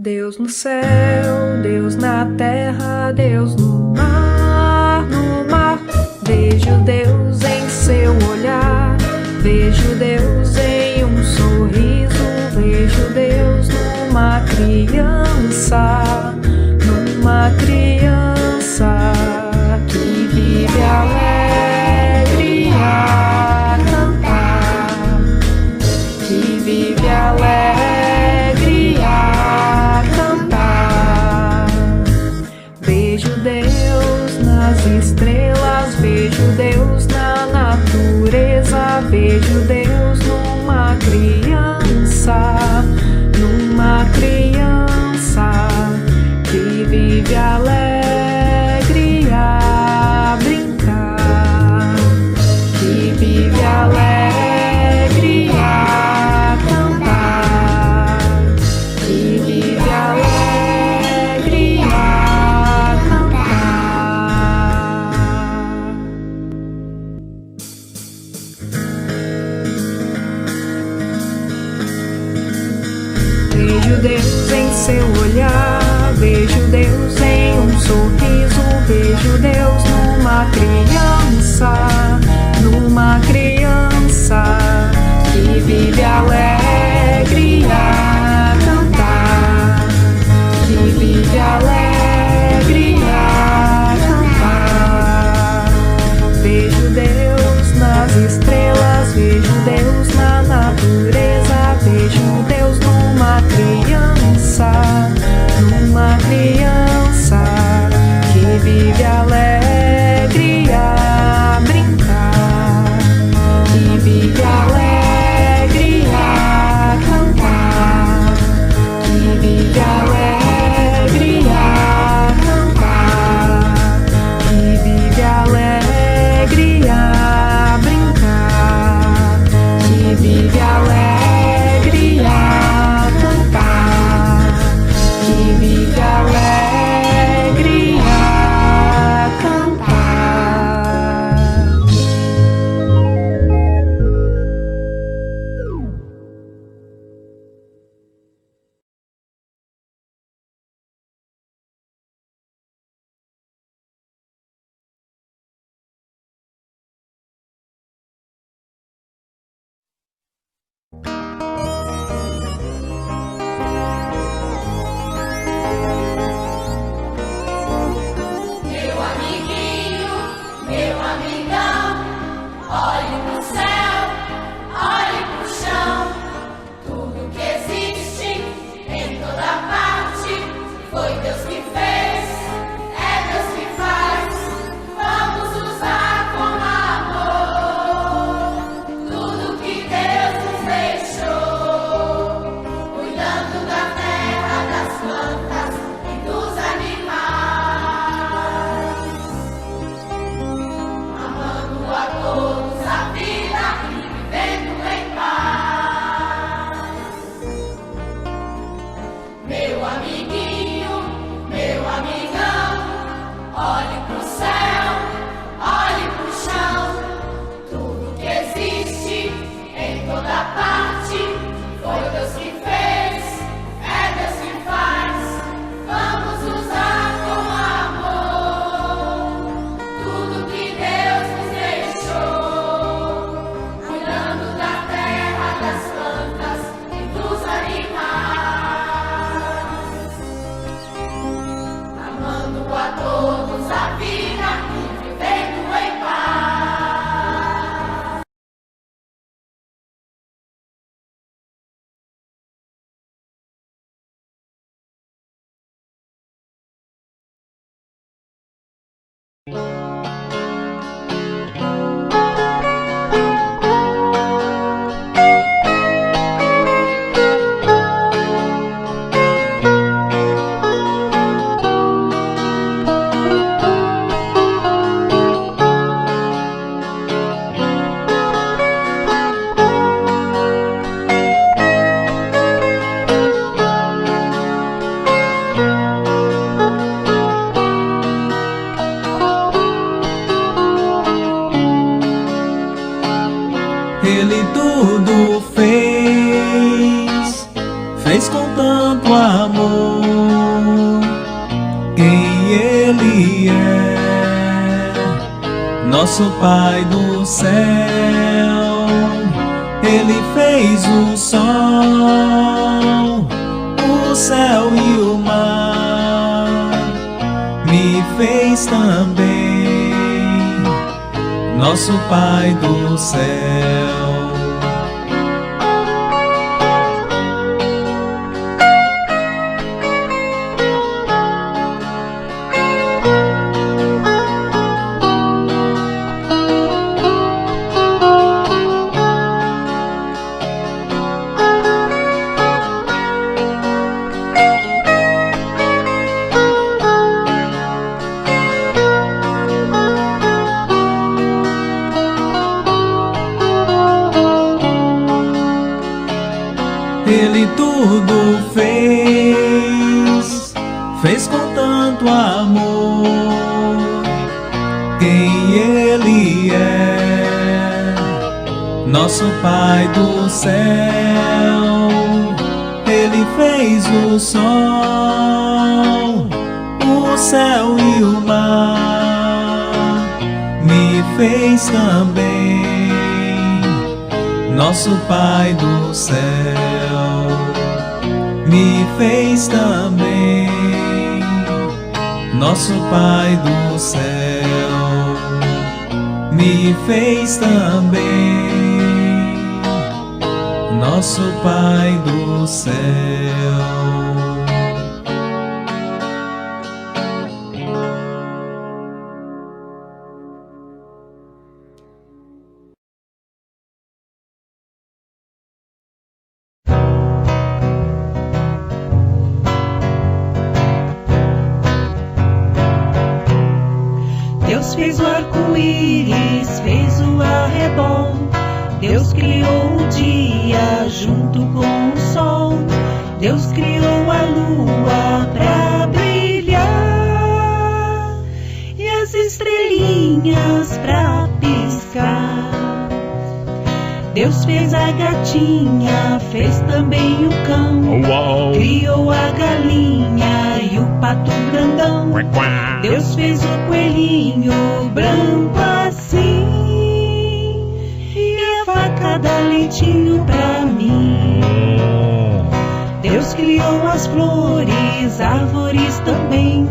Deus no céu, Deus na terra, Deus no mar, no mar. Vejo Deus em seu olhar, vejo Deus em um sorriso, vejo Deus numa criança, numa criança que vive alegre a cantar, que vive alegre a cantar. Vejo Deus nas estrelas, vejo Deus na natureza, vejo Deus numa criança, numa criança que vive alegre a brincar, que vive alegre a cantar, que vive alegre a cantar. Vejo Deus em seu olhar, vejo Deus em um sorriso, vejo Deus numa criança que vive alegre a cantar, que vive alegre a cantar. Vejo Deus nas estrelas, vejo Deus na natureza, vejo Deus numa criança que vive alegre a brincar, que vive alegre a cantar, que vive alegre a cantar, que vive alegre a brincar, que vive alegre a cantar, que vive alegre a cantar. Meu amiguinho, meu amigão, olhe pro céu, olhe pro chão. Tudo que existe em toda parte foi Deus que fez, é Deus que faz. Vamos usar com amor tudo que Deus nos deixou, cuidando da terra, das plantas e dos animais, amando a todos a vida e vivendo em paz. Meu amiguinho, meu amigão, olhe pro céu, olhe pro chão. Tudo que existe em toda parte foi Deus que fez, é Deus que faz. Vamos usar com amor tudo que Deus nos deixou, cuidando da terra, das plantas e dos animais, amando a todos a vida e vivendo em paz. Ele é nosso Pai do céu. Ele fez o sol, o céu e o mar, me fez também nosso Pai do céu. Ele tudo fez com tanto amor. Quem Ele é, nosso Pai do céu. Ele fez o sol, o céu e o mar, me fez também nosso Pai do céu. Me fez também nosso Pai do céu. Me fez também nosso Pai do céu. Deus fez o arco-íris, fez o arrebol. Deus criou o dia junto com o sol. Deus criou a lua pra brilhar e as estrelinhas pra piscar. Deus fez a gatinha, fez também o cão. Criou a galinha e o pato grandão. Deus fez o coelhinho branco assim e a vaca dá leitinho pra mim. Deus criou as flores, árvores também.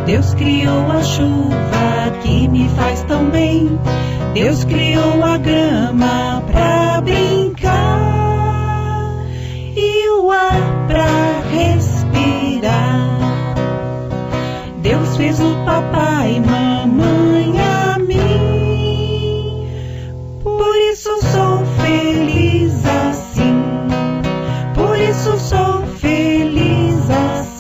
Deus criou a chuva que me faz tão bem. Deus criou a grama pra brincar e o ar pra respirar. Deus fez o papai, mamãe, a mim. Por isso sou feliz assim. Por isso sou feliz assim.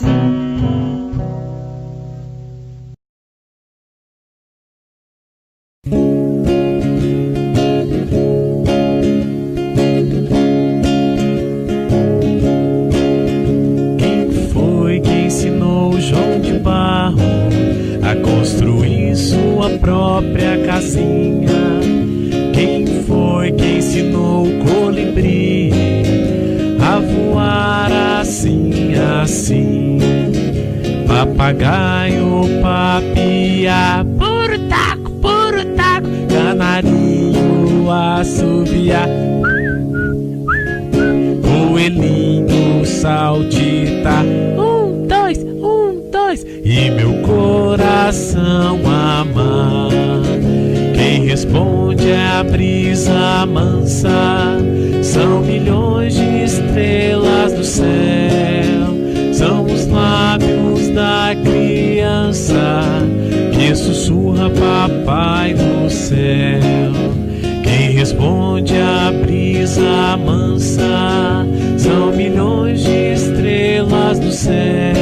Própria casinha. Quem foi que ensinou o colibri a voar assim, assim? Papagaio, papia, puro taco, canarinho, assobiar. Coelhinho, saltita, 1, 2, e meu coração amar. Quem responde é a brisa mansa. São milhões de estrelas no céu. São os lábios da criança que sussurra papai no céu. Quem responde é a brisa mansa. São milhões de estrelas no céu.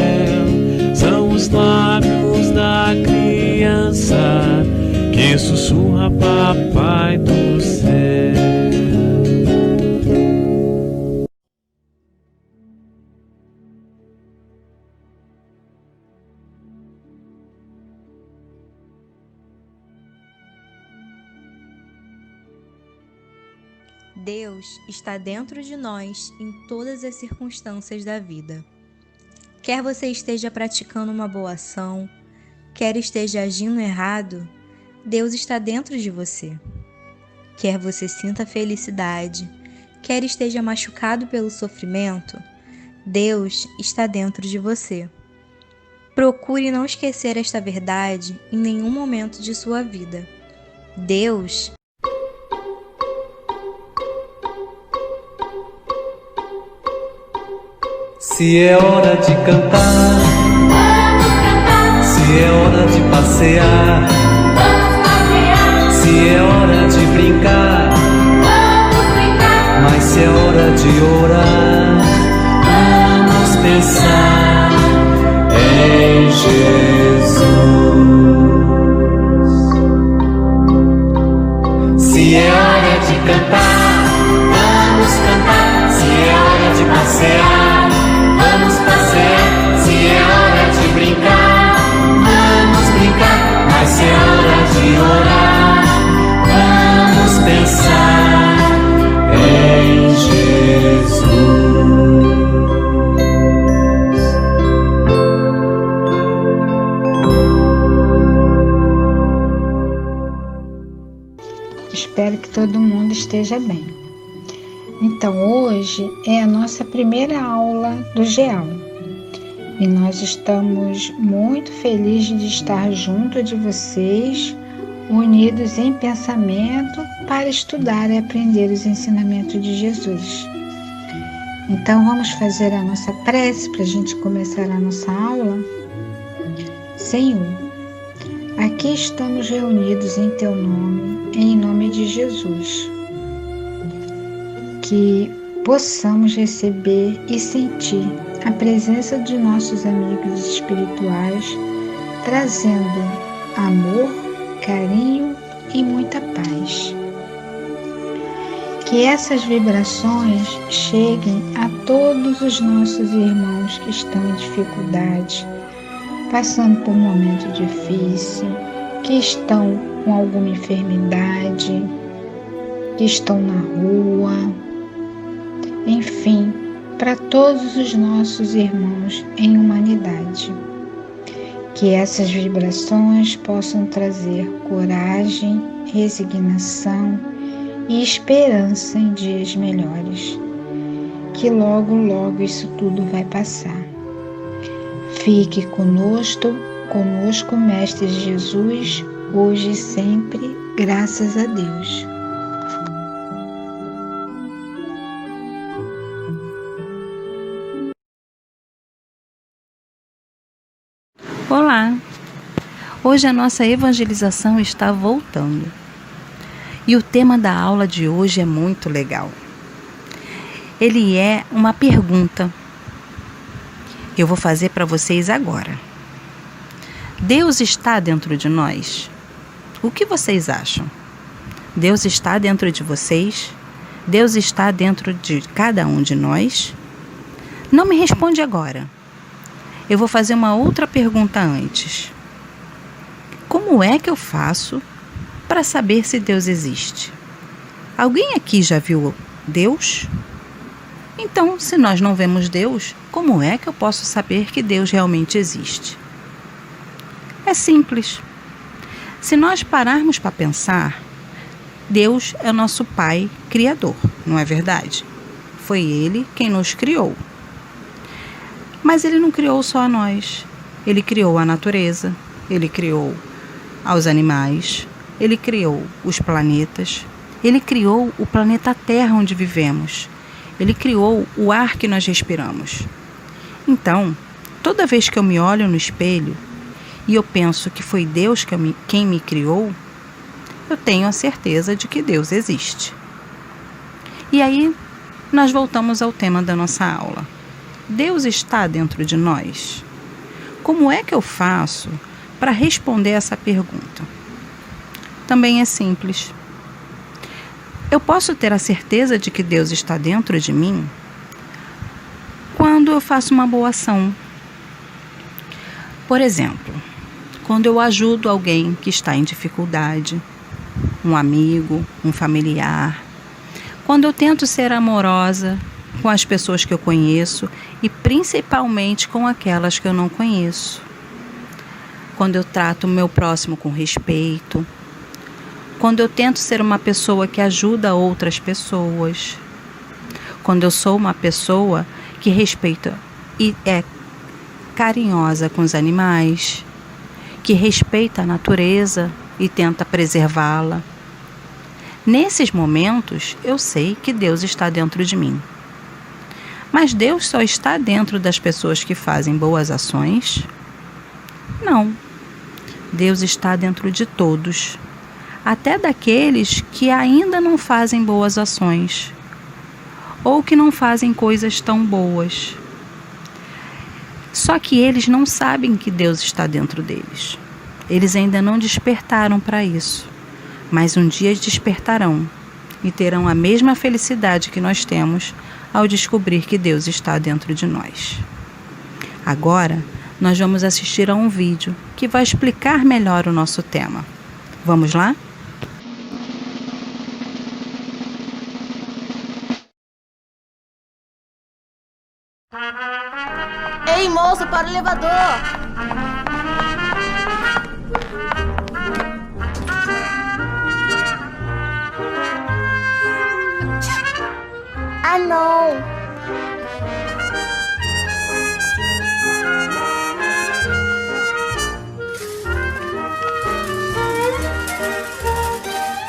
São os lábios da criança que sussurra papai do céu. Deus está dentro de nós em todas as circunstâncias da vida. Quer você esteja praticando uma boa ação, quer esteja agindo errado, Deus está dentro de você. Quer você sinta felicidade, quer esteja machucado pelo sofrimento, Deus está dentro de você. Procure não esquecer esta verdade em nenhum momento de sua vida. Deus Se é hora de cantar, se é hora de passear, se é hora de brincar, mas se é hora de orar, vamos pensar em Jesus. Se é hora de cantar, vamos cantar. Se é hora de passear, vamos passear. Se é hora de brincar, vamos brincar. Mas se é hora de orar, vamos pensar em Jesus. Espero que todo mundo esteja bem. Então, hoje é a nossa primeira aula do GEAL e nós estamos muito felizes de estar junto de vocês, unidos em pensamento para estudar e aprender os ensinamentos de Jesus. Então, vamos fazer a nossa prece para a gente começar a nossa aula? Senhor, aqui estamos reunidos em Teu nome, em nome de Jesus. Que possamos receber e sentir a presença de nossos amigos espirituais, trazendo amor, carinho e muita paz. Que essas vibrações cheguem a todos os nossos irmãos que estão em dificuldade, passando por um momento difícil, que estão com alguma enfermidade, que estão na rua, enfim, para todos os nossos irmãos em humanidade. Que essas vibrações possam trazer coragem, resignação e esperança em dias melhores. Que logo, logo isso tudo vai passar. Fique conosco, Mestre Jesus, hoje e sempre, graças a Deus. Olá! Hoje a nossa evangelização está voltando. E o tema da aula de hoje é muito legal. Ele é uma pergunta. Eu vou fazer para vocês agora. Deus está dentro de nós? O que vocês acham? Deus está dentro de vocês? Deus está dentro de cada um de nós? Não me responde agora. Eu vou fazer uma outra pergunta antes. Como é que eu faço para saber se Deus existe? Alguém aqui já viu Deus? Então, se nós não vemos Deus, como é que eu posso saber que Deus realmente existe? É simples. Se nós pararmos para pensar, Deus é nosso Pai Criador, não é verdade? Foi Ele quem nos criou. Mas Ele não criou só a nós. Ele criou a natureza, Ele criou aos animais, Ele criou os planetas, Ele criou o planeta Terra onde vivemos, Ele criou o ar que nós respiramos. Então, toda vez que eu me olho no espelho e eu penso que foi Deus quem me criou, eu tenho a certeza de que Deus existe. E aí, nós voltamos ao tema da nossa aula. Deus está dentro de nós? Como é que eu faço para responder essa pergunta? Também é simples. Eu posso ter a certeza de que Deus está dentro de mim quando eu faço uma boa ação. Por exemplo, quando eu ajudo alguém que está em dificuldade, um amigo, um familiar, quando eu tento ser amorosa com as pessoas que eu conheço e principalmente com aquelas que eu não conheço. quando eu trato o meu próximo com respeito, quando eu tento ser uma pessoa que ajuda outras pessoas, quando eu sou uma pessoa que respeita e é carinhosa com os animais, que respeita a natureza e tenta preservá-la. Nesses momentos, eu sei que Deus está dentro de mim. Mas Deus só está dentro das pessoas que fazem boas ações? Não. Deus está dentro de todos, até daqueles que ainda não fazem boas ações ou que não fazem coisas tão boas. Só que eles não sabem que Deus está dentro deles. Eles ainda não despertaram para isso, mas um dia despertarão e terão a mesma felicidade que nós temos ao descobrir que Deus está dentro de nós. Agora, nós vamos assistir a um vídeo que vai explicar melhor o nosso tema. Vamos lá? Ei, moço, para o elevador! Ah, não!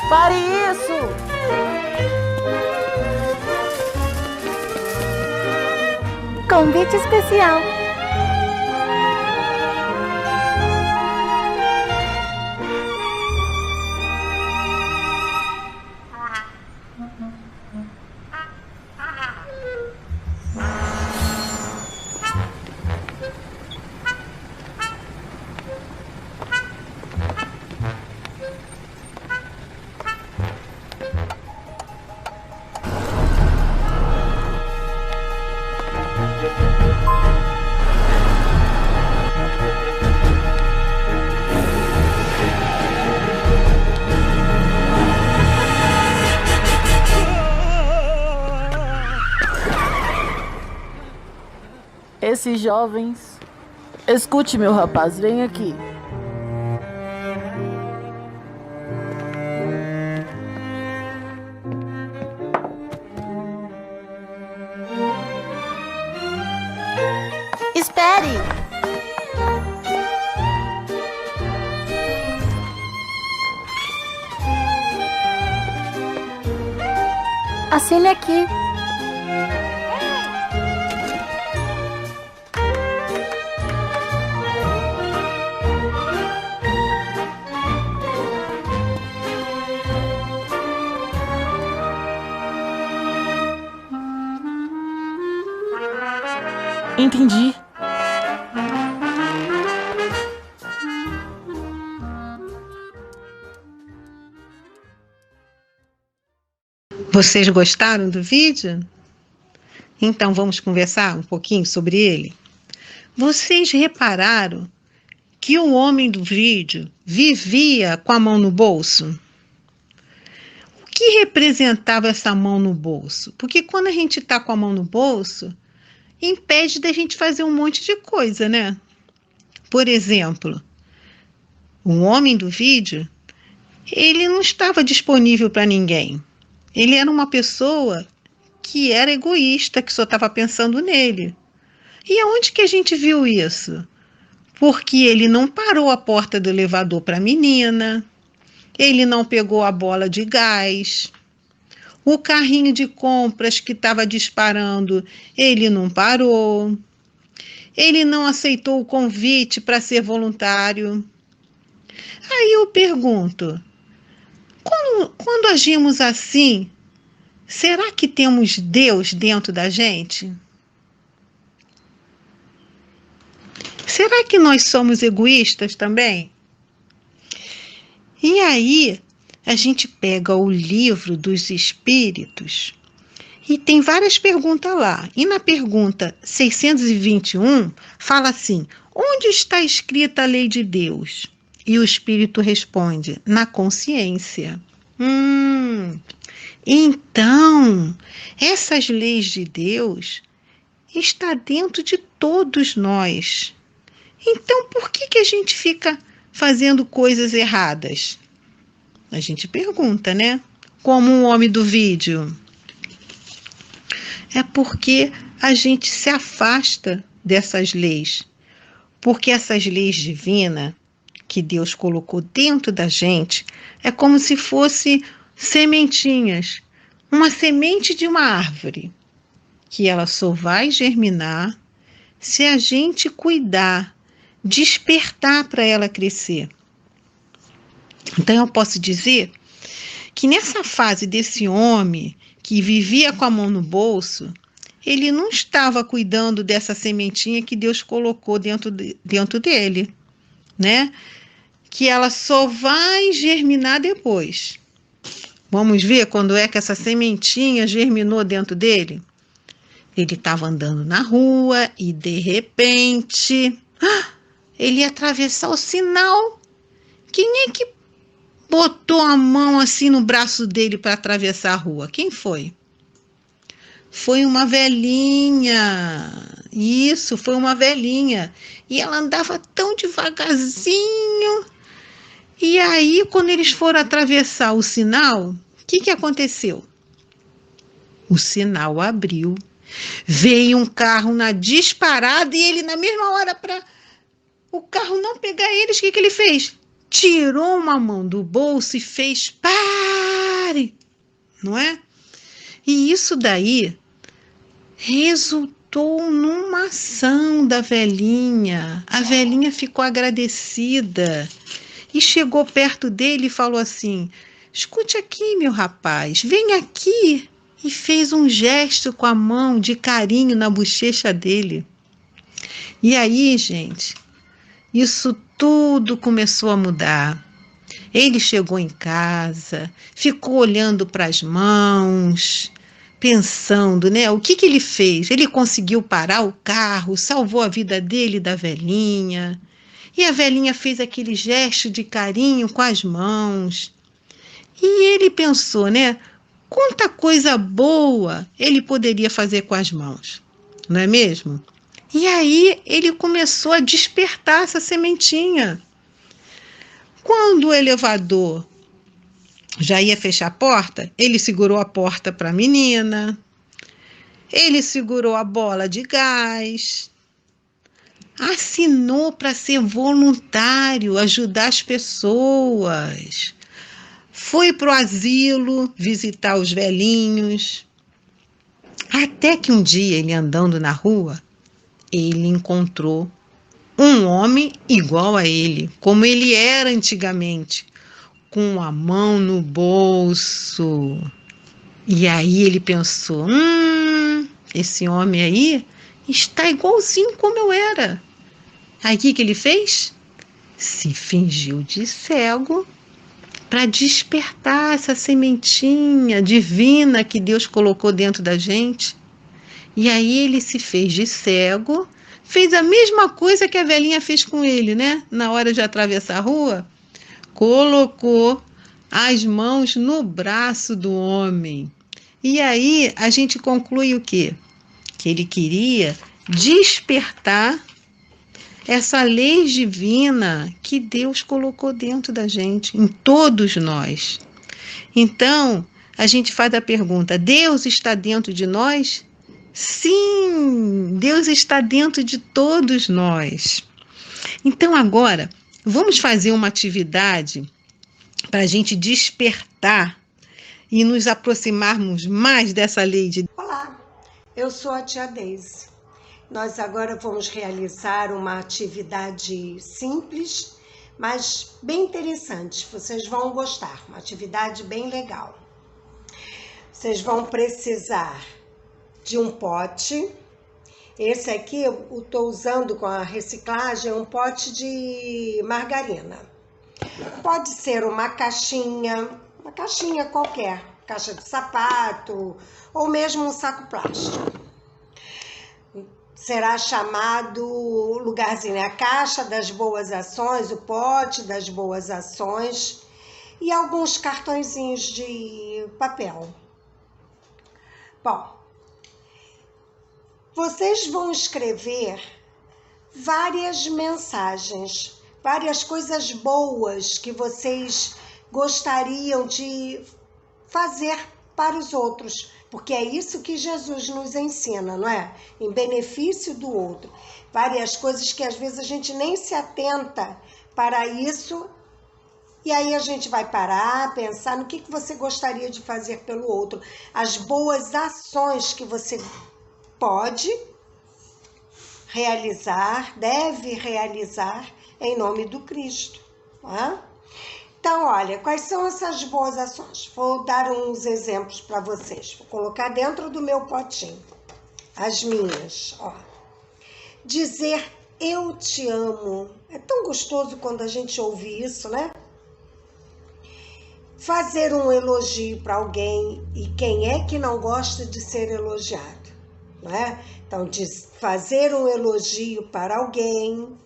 Pare isso! Convite especial. Esses jovens... Escute, meu rapaz, vem aqui. Espere! Assine aqui. Entendi. Vocês gostaram do vídeo? Então vamos conversar um pouquinho sobre ele? Vocês repararam que o homem do vídeo vivia com a mão no bolso? O que representava essa mão no bolso? Porque quando a gente está com a mão no bolso, impede da gente fazer um monte de coisa, né? Por exemplo, o homem do vídeo, ele não estava disponível para ninguém. Ele era uma pessoa que era egoísta, que só estava pensando nele. E aonde que a gente viu isso? Porque ele não parou a porta do elevador para a menina, ele não pegou a bola de gás, o carrinho de compras que estava disparando, ele não parou. Ele não aceitou o convite para ser voluntário. Aí eu pergunto, quando agimos assim, será que temos Deus dentro da gente? Será que nós somos egoístas também? E aí, a gente pega o livro dos Espíritos e tem várias perguntas lá. E na pergunta 621, fala assim, onde está escrita a lei de Deus? E o Espírito responde, na consciência. Então, essas leis de Deus estão dentro de todos nós. Então, por que a gente fica fazendo coisas erradas? A gente pergunta, né? Como o homem do vídeo. É porque a gente se afasta dessas leis. Porque essas leis divinas que Deus colocou dentro da gente é como se fosse sementinhas. Uma semente de uma árvore, que ela só vai germinar se a gente cuidar, despertar para ela crescer. Então eu posso dizer que nessa fase desse homem que vivia com a mão no bolso, ele não estava cuidando dessa sementinha que Deus colocou dentro dele, né? Que ela só vai germinar depois. Vamos ver quando é que essa sementinha germinou dentro dele? Ele estava andando na rua e, de repente, ele ia atravessar o sinal. Quem é que botou a mão assim no braço dele para atravessar a rua? Quem foi? Foi uma velhinha. Isso, foi uma velhinha. E ela andava tão devagarzinho. E aí, quando eles foram atravessar o sinal, o que aconteceu? O sinal abriu. Veio um carro na disparada e ele, na mesma hora, para o carro não pegar eles, o que ele fez? Tirou uma mão do bolso e fez pare, não é? E isso daí resultou numa ação da velhinha. A velhinha ficou agradecida e chegou perto dele e falou assim: escute aqui, meu rapaz, vem aqui. E fez um gesto com a mão de carinho na bochecha dele. E aí, gente, isso tudo começou a mudar. Ele chegou em casa, ficou olhando para as mãos, pensando, né? O que ele fez? Ele conseguiu parar o carro, salvou a vida dele e da velhinha. E a velhinha fez aquele gesto de carinho com as mãos. E ele pensou, né? Quanta coisa boa ele poderia fazer com as mãos, não é mesmo? E aí ele começou a despertar essa sementinha. Quando o elevador já ia fechar a porta, ele segurou a porta para a menina, ele segurou a bola de gás, assinou para ser voluntário, ajudar as pessoas. Foi para o asilo visitar os velhinhos. Até que um dia, ele andando na rua, ele encontrou um homem igual a ele, como ele era antigamente, com a mão no bolso. E aí ele pensou, esse homem aí está igualzinho como eu era. Aí o que ele fez? Se fingiu de cego para despertar essa sementinha divina que Deus colocou dentro da gente. E aí ele se fez de cego, fez a mesma coisa que a velhinha fez com ele, né? Na hora de atravessar a rua, colocou as mãos no braço do homem. E aí a gente conclui o quê? Que ele queria despertar essa lei divina que Deus colocou dentro da gente, em todos nós. Então, a gente faz a pergunta: Deus está dentro de nós? Sim, Deus está dentro de todos nós. Então, agora, vamos fazer uma atividade para a gente despertar e nos aproximarmos mais dessa lei de Deus. Olá, eu sou a tia Deise. Nós agora vamos realizar uma atividade simples, mas bem interessante. Vocês vão gostar, uma atividade bem legal. Vocês vão precisar de um pote. Esse aqui eu estou usando com a reciclagem, um pote de margarina. Pode ser uma caixinha qualquer, caixa de sapato ou mesmo um saco plástico. Será chamado lugarzinho, a caixa das boas ações, o pote das boas ações e alguns cartõezinhos de papel. Bom, vocês vão escrever várias mensagens, várias coisas boas que vocês gostariam de fazer para os outros, porque é isso que Jesus nos ensina, não é? Em benefício do outro. Várias coisas que às vezes a gente nem se atenta para isso, e aí a gente vai parar, pensar no que você gostaria de fazer pelo outro, as boas ações que você pode realizar, deve realizar em nome do Cristo. Tá? Então, olha, quais são essas boas ações? Vou dar uns exemplos para vocês. Vou colocar dentro do meu potinho as minhas. Ó. Dizer eu te amo. É tão gostoso quando a gente ouve isso, né? Fazer um elogio para alguém, e quem é que não gosta de ser elogiado, não é? Então, fazer um elogio para alguém,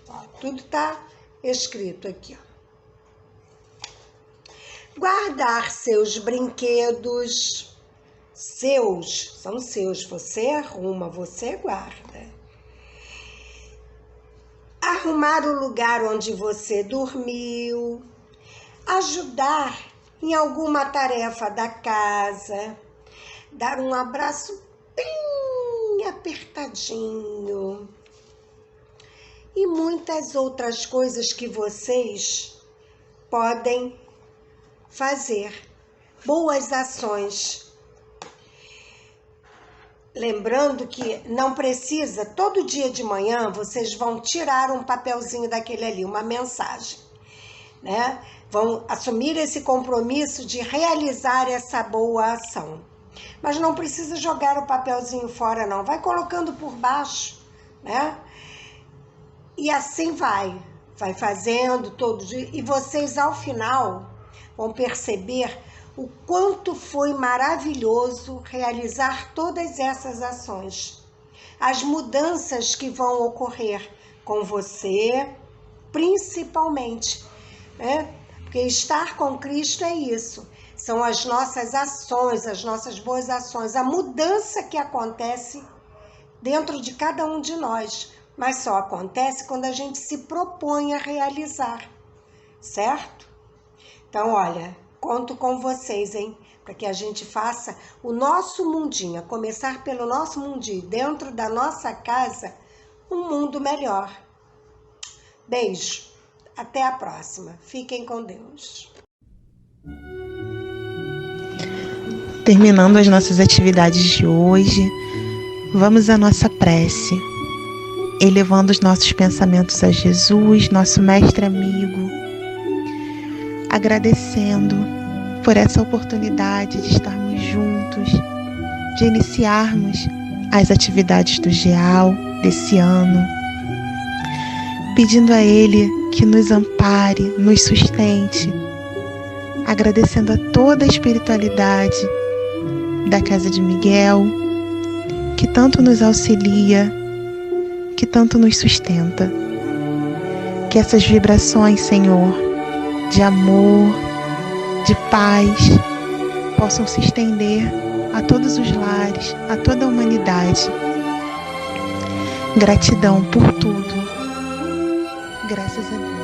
ó, tudo está escrito aqui, ó. Guardar seus brinquedos, são seus, você arruma, você guarda. Arrumar o lugar onde você dormiu, ajudar em alguma tarefa da casa, dar um abraço bem apertadinho e muitas outras coisas que vocês podem fazer. Boas ações. Lembrando que não precisa, todo dia de manhã vocês vão tirar um papelzinho daquele ali, uma mensagem, né? Vão assumir esse compromisso de realizar essa boa ação. Mas não precisa jogar o papelzinho fora, não. Vai colocando por baixo, né? E assim vai fazendo todo dia. E vocês, ao final, vão perceber o quanto foi maravilhoso realizar todas essas ações. As mudanças que vão ocorrer com você, principalmente, né? Porque estar com Cristo é isso. São as nossas ações, as nossas boas ações, a mudança que acontece dentro de cada um de nós. Mas só acontece quando a gente se propõe a realizar, certo? Então, olha, conto com vocês, hein? Para que a gente faça o nosso mundinho, a começar pelo nosso mundinho, dentro da nossa casa, um mundo melhor. Beijo. Até a próxima. Fiquem com Deus. Terminando as nossas atividades de hoje, vamos à nossa prece, elevando os nossos pensamentos a Jesus, nosso mestre amigo, agradecendo por essa oportunidade de estarmos juntos, de iniciarmos as atividades do GEAL desse ano, pedindo a Ele que nos ampare, nos sustente, agradecendo a toda a espiritualidade da Casa de Miguel, que tanto nos auxilia, que tanto nos sustenta. Que essas vibrações, Senhor, de amor, de paz, possam se estender a todos os lares, a toda a humanidade. Gratidão por tudo. Graças a Deus.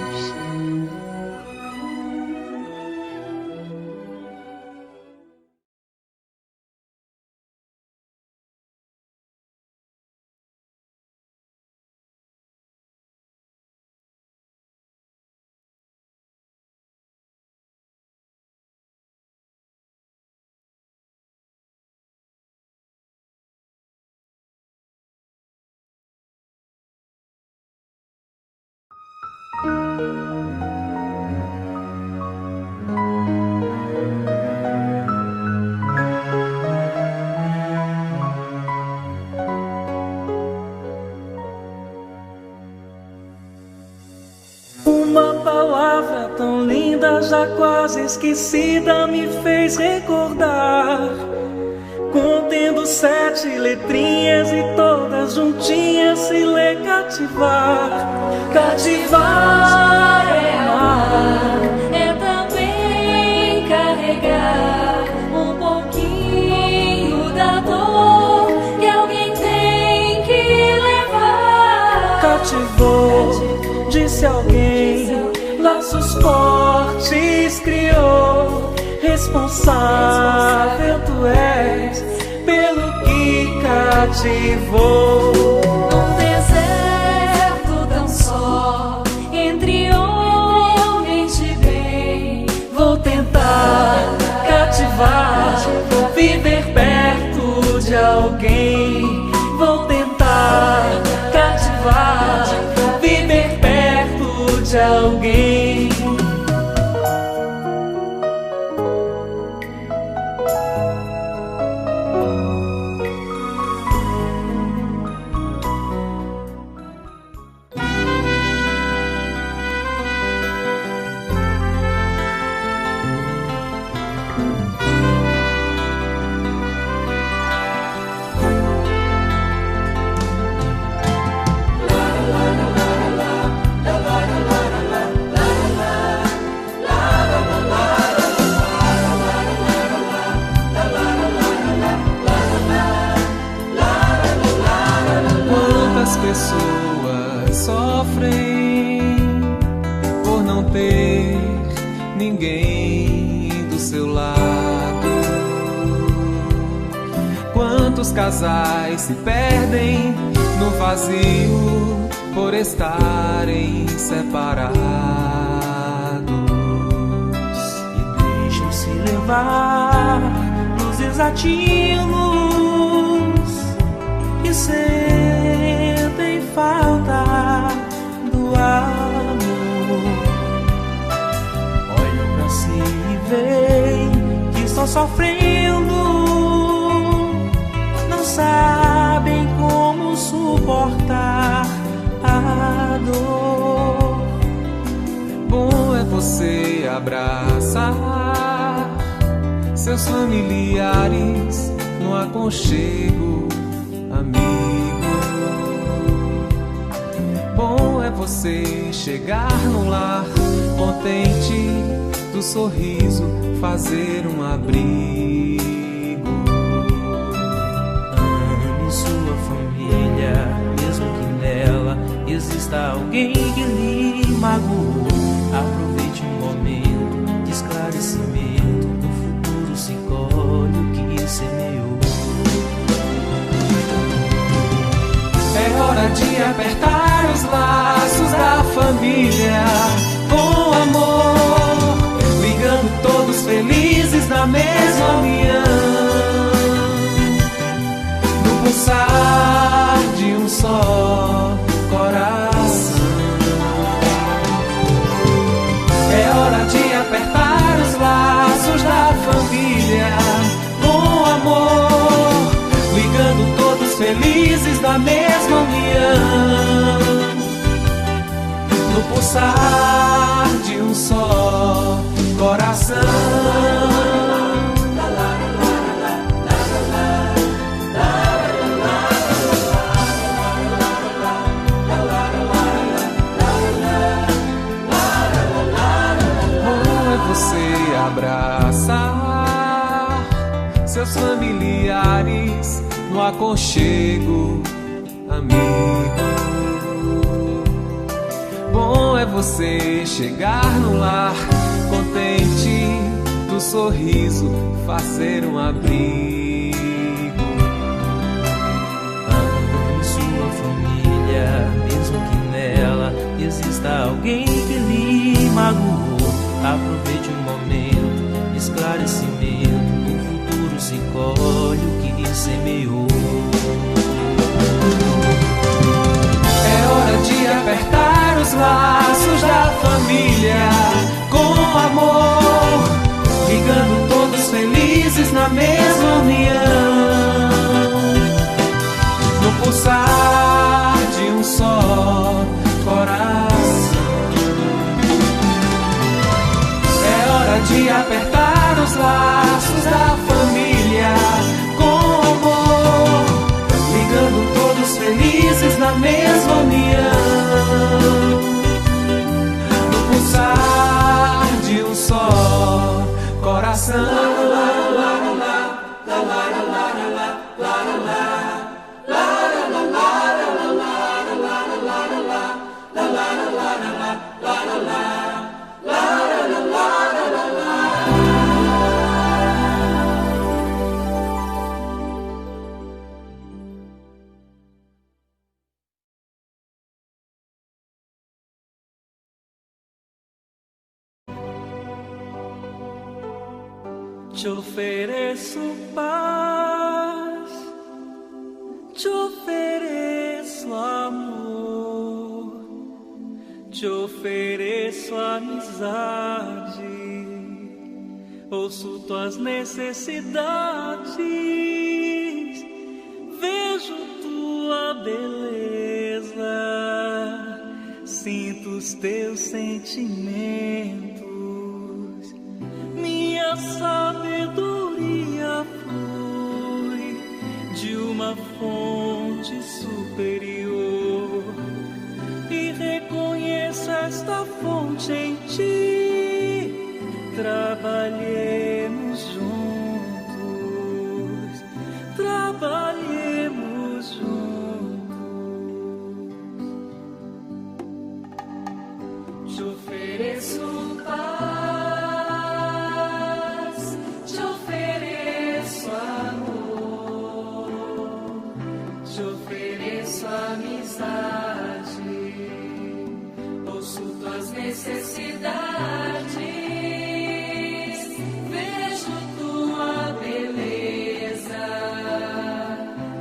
Uma palavra tão linda, já quase esquecida, me fez recordar. Contendo 7 letrinhas e todas juntinhas se lê cativar. Cativar é amar, é também carregar um pouquinho da dor que alguém tem que levar. esse alguém laços fortes criou. Responsável tu és pelo que cativou. Num deserto tão só, entre homens de bem, vou tentar cativar, viver perto de alguém. Vou tentar cativar, viver perto de alguém. Pessoas sofrem por não ter ninguém do seu lado. Quantos casais se perdem no vazio por estarem separados e deixam-se levar nos desatinos e sentem falta do amor. Olham pra si e veem que estão sofrendo, não sabem como suportar a dor. Bom é você abraçar seus familiares no aconchego, amigo. Bom é você chegar no lar contente, do sorriso fazer um abrigo. Ame sua família, mesmo que nela exista alguém que lhe magoou. Aproveite um momento de esclarecimento, no futuro se colhe o que semeou. É hora de apertar os laços da família com amor, ligando todos felizes na mesma união, no pulsar de um só coração. É hora de apertar os laços da família com amor, ligando todos felizes na mesma união, no pulsar de um só coração. Bom é você abraçar seus familiares no aconchego, amigo. Bom é você chegar no lar contente, do sorriso fazer um abrigo. Ame sua família, mesmo que nela exista alguém que lhe magoou. Aproveite um momento de esclarecimento, no futuro se colhe o que semeou. É hora de apertar os laços da família com amor, ligando todos felizes na mesma união, no pulsar de um só coração. É hora de apertar os laços da família com amor, ligando todos felizes na mesma união, no pulsar de um só coração. Te ofereço paz, te ofereço amor, te ofereço amizade, ouço tuas necessidades, vejo tua beleza, sinto os teus sentimentos. Minha sabedoria flui de uma fonte superior e reconheço esta fonte em ti. Trabalhemos juntos, trabalhemos juntos. Te ofereço paz, te ofereço amor, te ofereço amizade, ouço tuas necessidades, vejo tua beleza,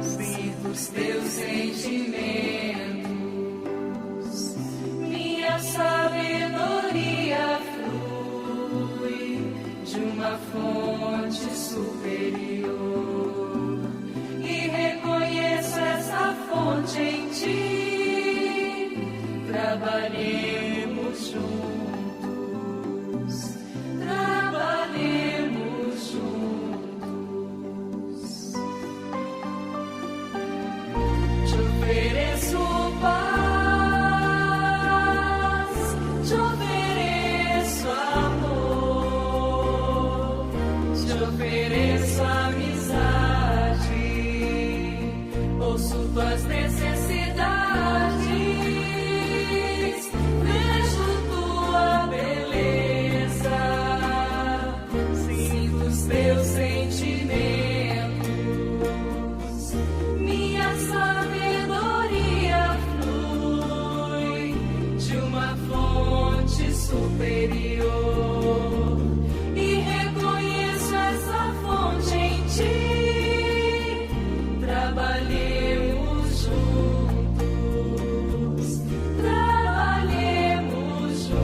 sinto os teus sentimentos, minha sabedoria flui de uma fonte superior e reconheço essa fonte em ti. Trabalhemos juntos, trabalhemos juntos. Te ofereço paz, te ofereço amor, te ofereço amizade, ouço tuas necessidades, vejo tua beleza, sinto os teus sentimentos, minha sabedoria flui de uma fonte superior e reconheço essa fonte em ti. Trabalhemos juntos, trabalhemos juntos.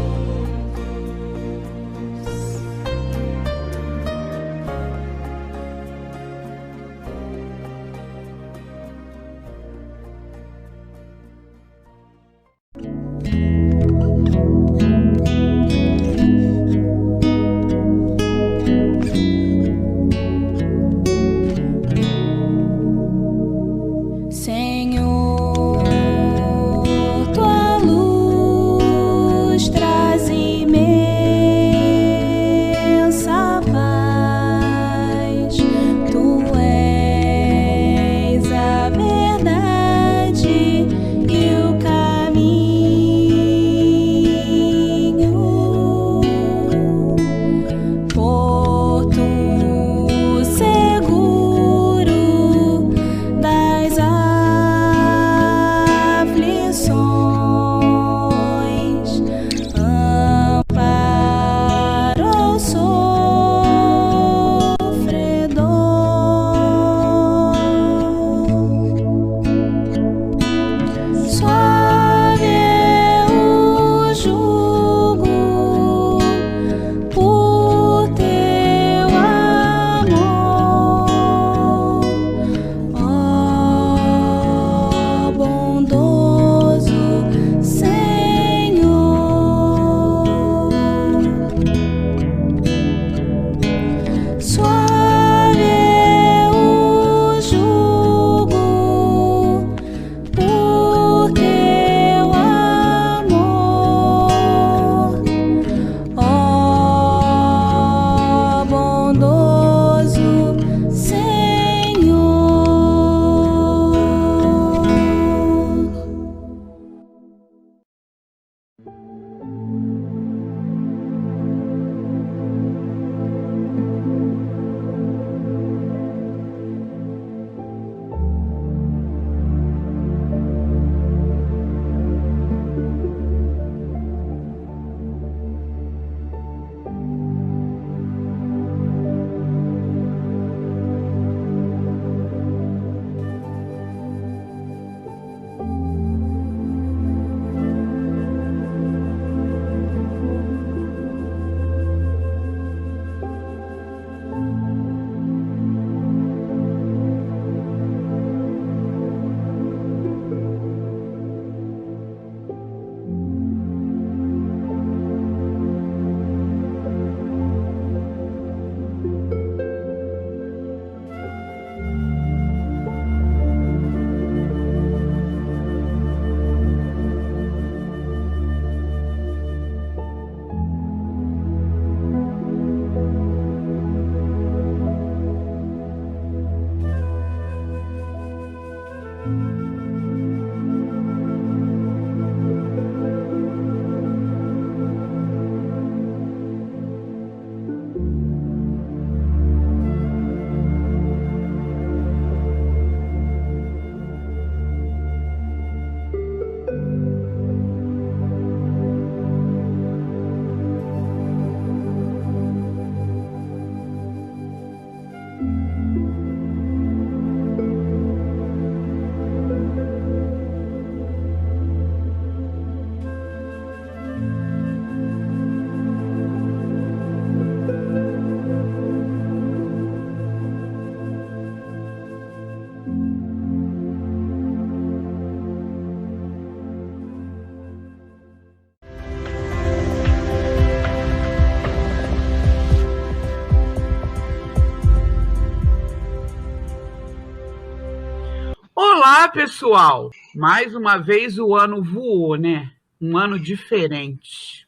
Olá, pessoal! Mais uma vez o ano voou, né? Um ano diferente.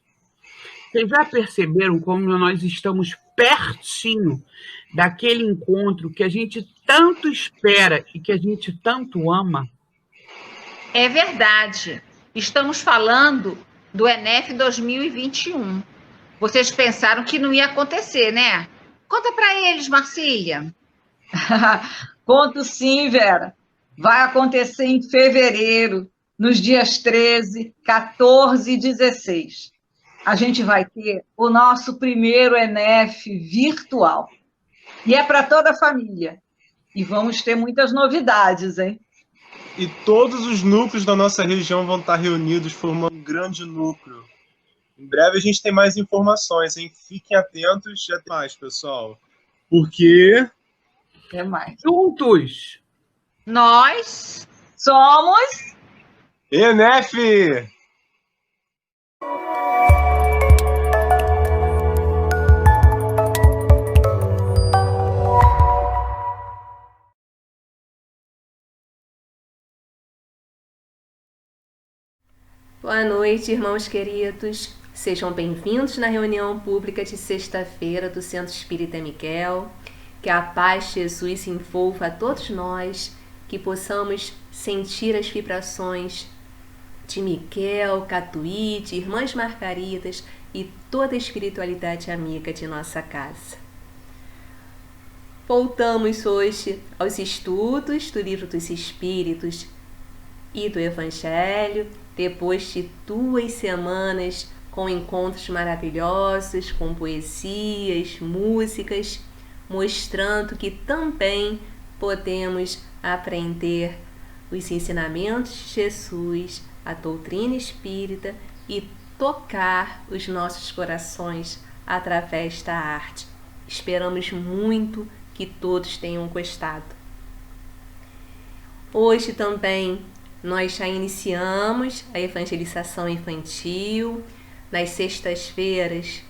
Vocês já perceberam como nós estamos pertinho daquele encontro que a gente tanto espera e que a gente tanto ama? É verdade. Estamos falando do ENEF 2021. Vocês pensaram que não ia acontecer, né? Conta para eles, Marcília. Conto sim, Vera. Vai acontecer em fevereiro, nos dias 13, 14 e 16. A gente vai ter o nosso primeiro ENEF virtual. E é para toda a família. E vamos ter muitas novidades, hein? E todos os núcleos da nossa região vão estar reunidos formando um grande núcleo. Em breve a gente tem mais informações, hein? Fiquem atentos e até mais, pessoal. Porque... Até mais. Juntos! Nós somos... ENEF! Boa noite, irmãos queridos. Sejam bem-vindos na reunião pública de sexta-feira do Centro Espírita Miguel. Que a paz de Jesus envolva a todos nós, que possamos sentir as vibrações de Miguel, Catuíde, Irmãs Margaridas e toda a espiritualidade amiga de nossa casa. Voltamos hoje aos estudos do Livro dos Espíritos e do Evangelho, depois de 2 semanas com encontros maravilhosos, com poesias, músicas, mostrando que também podemos aprender os ensinamentos de Jesus, a doutrina espírita e tocar os nossos corações através da arte. Esperamos muito que todos tenham gostado. Hoje também nós já iniciamos a evangelização infantil. Nas sextas-feiras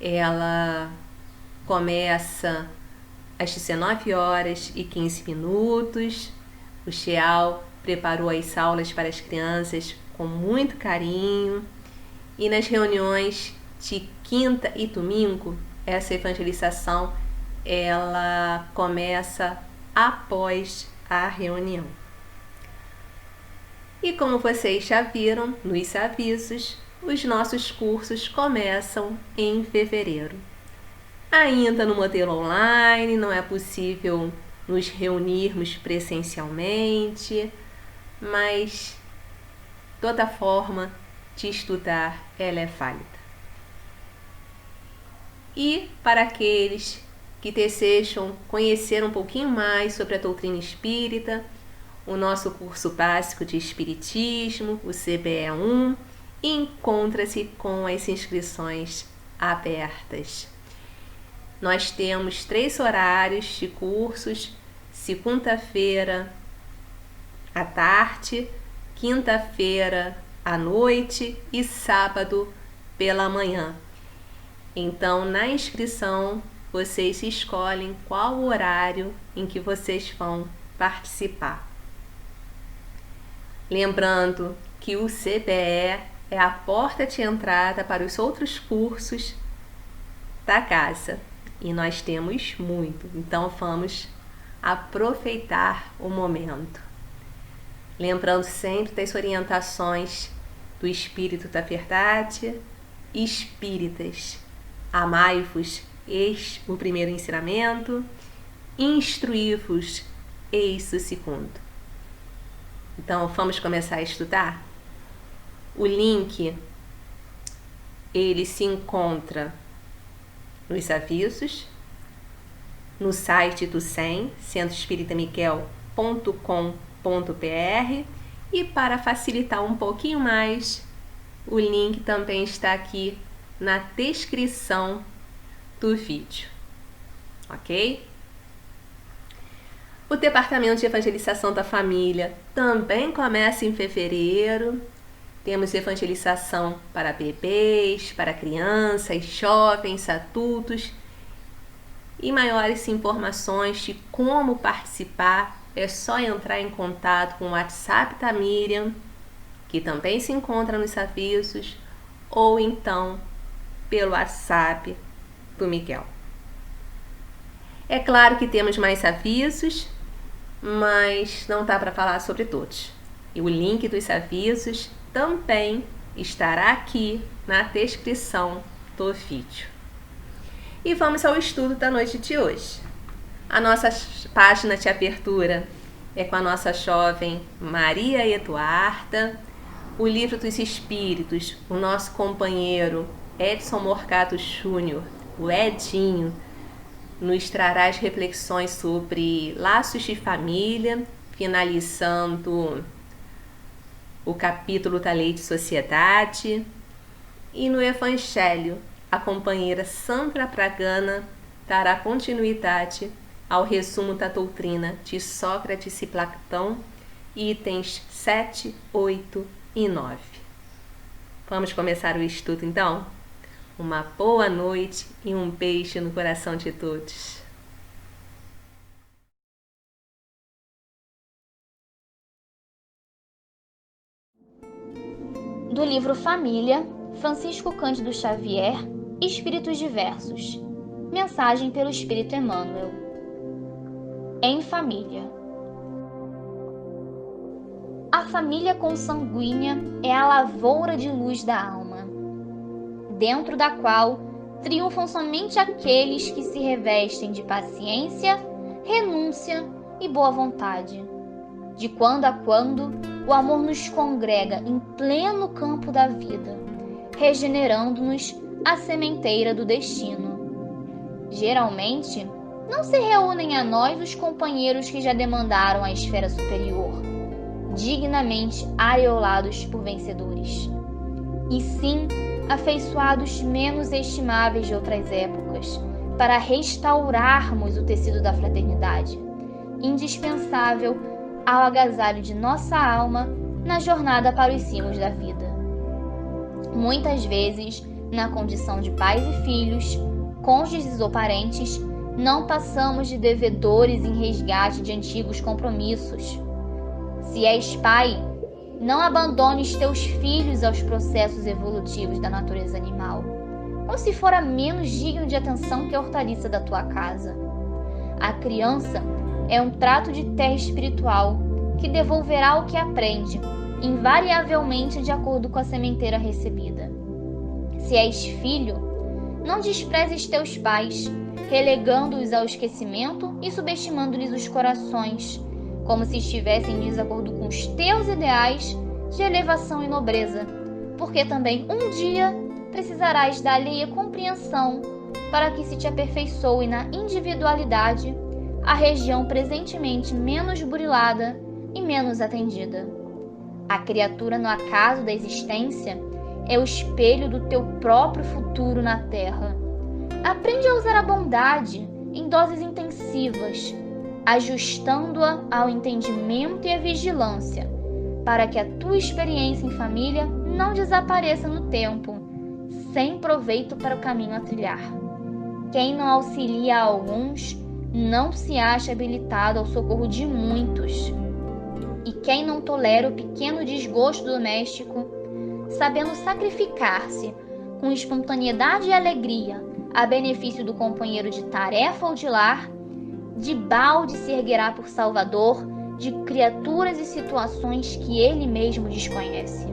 ela começa às 19h15. O Cheal preparou as aulas para as crianças com muito carinho. E nas reuniões de quinta e domingo, essa evangelização ela começa após a reunião. E como vocês já viram nos avisos, os nossos cursos começam em fevereiro. Ainda no modelo online, não é possível nos reunirmos presencialmente, mas toda forma de estudar ela é válida. E para aqueles que desejam conhecer um pouquinho mais sobre a doutrina espírita, o nosso curso básico de Espiritismo, o CBE1, encontra-se com as inscrições abertas. Nós temos 3 horários de cursos: segunda-feira à tarde, quinta-feira à noite e sábado pela manhã. Então, na inscrição, vocês escolhem qual horário em que vocês vão participar. Lembrando que o CBE é a porta de entrada para os outros cursos da casa. E nós temos muito, então vamos aproveitar o momento. Lembrando sempre das orientações do Espírito da Verdade: espíritas, amai-vos, eis o primeiro ensinamento, instruí-vos, eis o segundo. Então, vamos começar a estudar? O link, ele se encontra nos avisos, no site do CEM, centroespiritamiguel.com.br, e para facilitar um pouquinho mais, o link também está aqui na descrição do vídeo, ok? O Departamento de Evangelização da Família também começa em fevereiro. Temos evangelização para bebês, para crianças, jovens, adultos. E maiores informações de como participar é só entrar em contato com o WhatsApp da Miriam, que também se encontra nos avisos, ou então pelo WhatsApp do Miguel. É claro que temos mais avisos, mas não dá para falar sobre todos. E o link dos avisos também estará aqui na descrição do vídeo. E vamos ao estudo da noite de hoje. A nossa página de abertura é com a nossa jovem Maria Eduarda. O Livro dos Espíritos, o nosso companheiro Edson Morcato Júnior, o Edinho, nos trará as reflexões sobre laços de família, finalizando o capítulo da Lei de Sociedade. E no Evangelho, a companheira Sandra Pragana dará continuidade ao resumo da doutrina de Sócrates e Platão, itens 7, 8 e 9. Vamos começar o estudo então? Uma boa noite e um beijo no coração de todos. Do livro Família, Francisco Cândido Xavier, Espíritos Diversos. Mensagem pelo Espírito Emmanuel. Em família. A família consanguínea é a lavoura de luz da alma, dentro da qual triunfam somente aqueles que se revestem de paciência, renúncia e boa vontade. De quando a quando, o amor nos congrega em pleno campo da vida, regenerando-nos a sementeira do destino. Geralmente, não se reúnem a nós os companheiros que já demandaram a esfera superior, dignamente areolados por vencedores, e sim afeiçoados menos estimáveis de outras épocas, para restaurarmos o tecido da fraternidade, indispensável ao agasalho de nossa alma na jornada para os cimos da vida. Muitas vezes, na condição de pais e filhos, cônjuges ou parentes, não passamos de devedores em resgate de antigos compromissos. Se és pai, não abandones teus filhos aos processos evolutivos da natureza animal, ou se fora menos digno de atenção que a hortaliça da tua casa. A criança é um trato de terra espiritual que devolverá o que aprende, invariavelmente de acordo com a sementeira recebida. Se és filho, não desprezes teus pais, relegando-os ao esquecimento e subestimando-lhes os corações, como se estivessem em desacordo com os teus ideais de elevação e nobreza, porque também um dia precisarás da alheia compreensão para que se te aperfeiçoe na individualidade a região presentemente menos burilada e menos atendida. A criatura no acaso da existência é o espelho do teu próprio futuro na terra. Aprende a usar a bondade em doses intensivas, ajustando-a ao entendimento e à vigilância, para que a tua experiência em família não desapareça no tempo, sem proveito para o caminho a trilhar. Quem não auxilia a alguns, não se acha habilitado ao socorro de muitos. E quem não tolera o pequeno desgosto doméstico, sabendo sacrificar-se com espontaneidade e alegria a benefício do companheiro de tarefa ou de lar, de balde se erguerá por salvador de criaturas e situações que ele mesmo desconhece.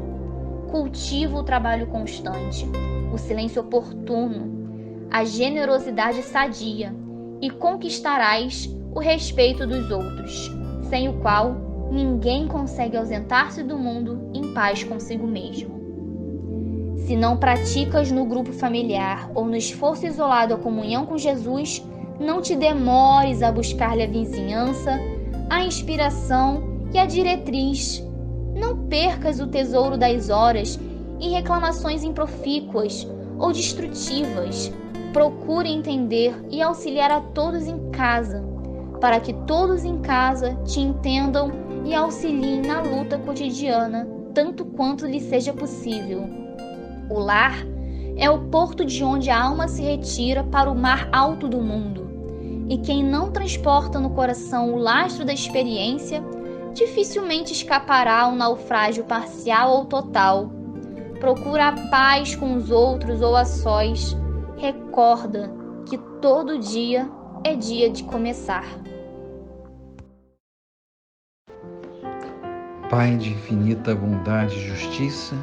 Cultiva o trabalho constante, o silêncio oportuno, a generosidade sadia, e conquistarás o respeito dos outros, sem o qual ninguém consegue ausentar-se do mundo em paz consigo mesmo. Se não praticas no grupo familiar ou no esforço isolado a comunhão com Jesus, não te demores a buscar-lhe a vizinhança, a inspiração e a diretriz. Não percas o tesouro das horas em reclamações improfícuas ou destrutivas. Procure entender e auxiliar a todos em casa, para que todos em casa te entendam e auxiliem na luta cotidiana, tanto quanto lhe seja possível. O lar é o porto de onde a alma se retira para o mar alto do mundo. e quem não transporta no coração o lastro da experiência, dificilmente escapará a um naufrágio parcial ou total. Procura a paz com os outros ou a sós. Recorda que todo dia é dia de começar. Pai de infinita bondade e justiça,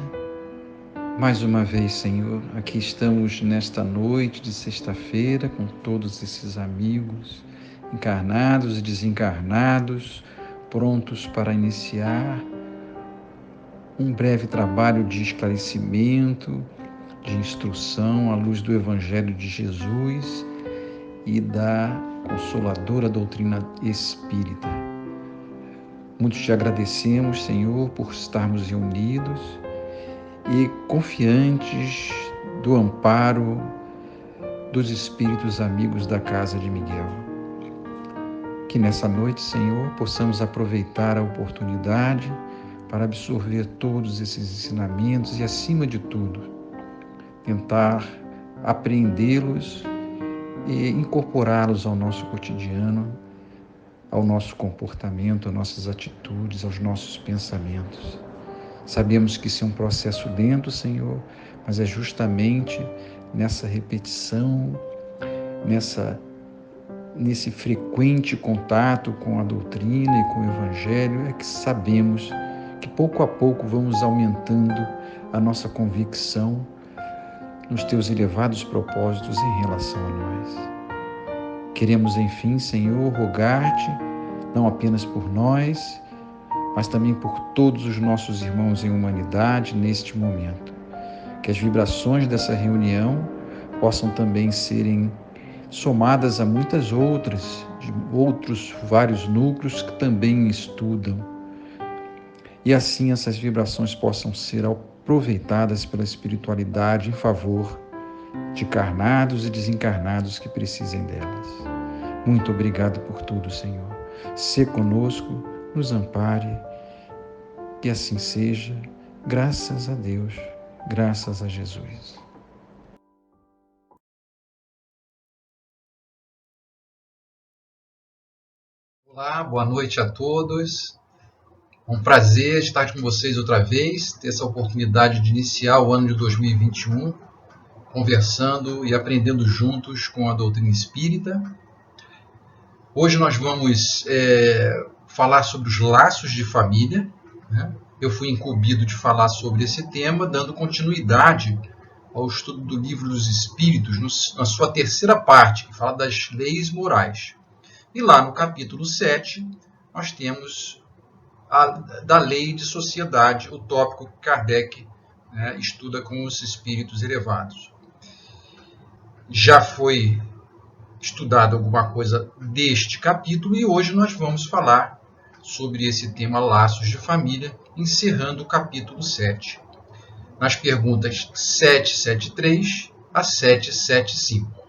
mais uma vez, Senhor, aqui estamos nesta noite de sexta-feira com todos esses amigos, encarnados e desencarnados, prontos para iniciar um breve trabalho de esclarecimento, de instrução à luz do Evangelho de Jesus e da consoladora doutrina espírita. Muito te agradecemos, Senhor, por estarmos reunidos e confiantes do amparo dos espíritos amigos da Casa de Miguel. Que nessa noite, Senhor, possamos aproveitar a oportunidade para absorver todos esses ensinamentos e, acima de tudo, tentar apreendê-los e incorporá-los ao nosso cotidiano, ao nosso comportamento, às nossas atitudes, aos nossos pensamentos. Sabemos que isso é um processo lento, Senhor, mas é justamente nessa repetição, nesse frequente contato com a doutrina e com o Evangelho, é que sabemos que pouco a pouco vamos aumentando a nossa convicção nos teus elevados propósitos em relação a nós. Queremos, enfim, Senhor, rogar-te, não apenas por nós, mas também por todos os nossos irmãos em humanidade neste momento. Que as vibrações dessa reunião possam também serem somadas a muitas outras, de outros vários núcleos que também estudam. E assim essas vibrações possam ser aproveitadas pela espiritualidade em favor de encarnados e desencarnados que precisem delas. Muito obrigado por tudo, Senhor. Sê conosco, nos ampare, e assim seja, graças a Deus, graças a Jesus. Olá, boa noite a todos. É um prazer estar com vocês outra vez, ter essa oportunidade de iniciar o ano de 2021, conversando e aprendendo juntos com a doutrina espírita. Hoje nós vamos falar sobre os laços de família, né? Eu fui incumbido de falar sobre esse tema, dando continuidade ao estudo do Livro dos Espíritos, na sua terceira parte, que fala das leis morais. E lá no capítulo 7, nós temos da lei de sociedade, o tópico que Kardec, né, estuda com os espíritos elevados. Já foi estudado alguma coisa deste capítulo e hoje nós vamos falar sobre esse tema laços de família, encerrando o capítulo 7, nas perguntas 773 a 775.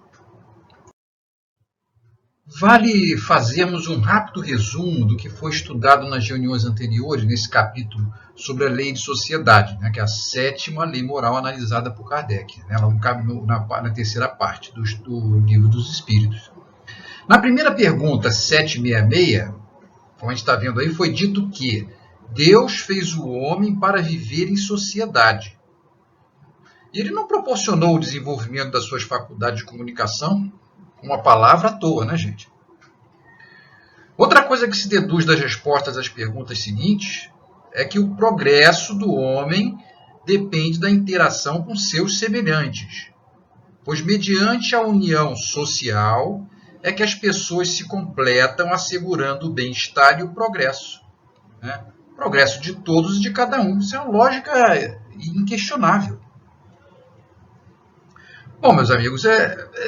Vale fazermos um rápido resumo do que foi estudado nas reuniões anteriores, nesse capítulo sobre a lei de sociedade, né, que é a sétima lei moral analisada por Kardec, né, na terceira parte do Livro dos Espíritos. Na primeira pergunta, 766, como a gente está vendo aí, foi dito que Deus fez o homem para viver em sociedade. E ele não proporcionou o desenvolvimento das suas faculdades de comunicação com uma palavra à toa, né, gente? Outra coisa que se deduz das respostas às perguntas seguintes é que o progresso do homem depende da interação com seus semelhantes, pois mediante a união social é que as pessoas se completam assegurando o bem-estar e o progresso, né? O progresso de todos e de cada um. Isso é uma lógica inquestionável. Bom, meus amigos,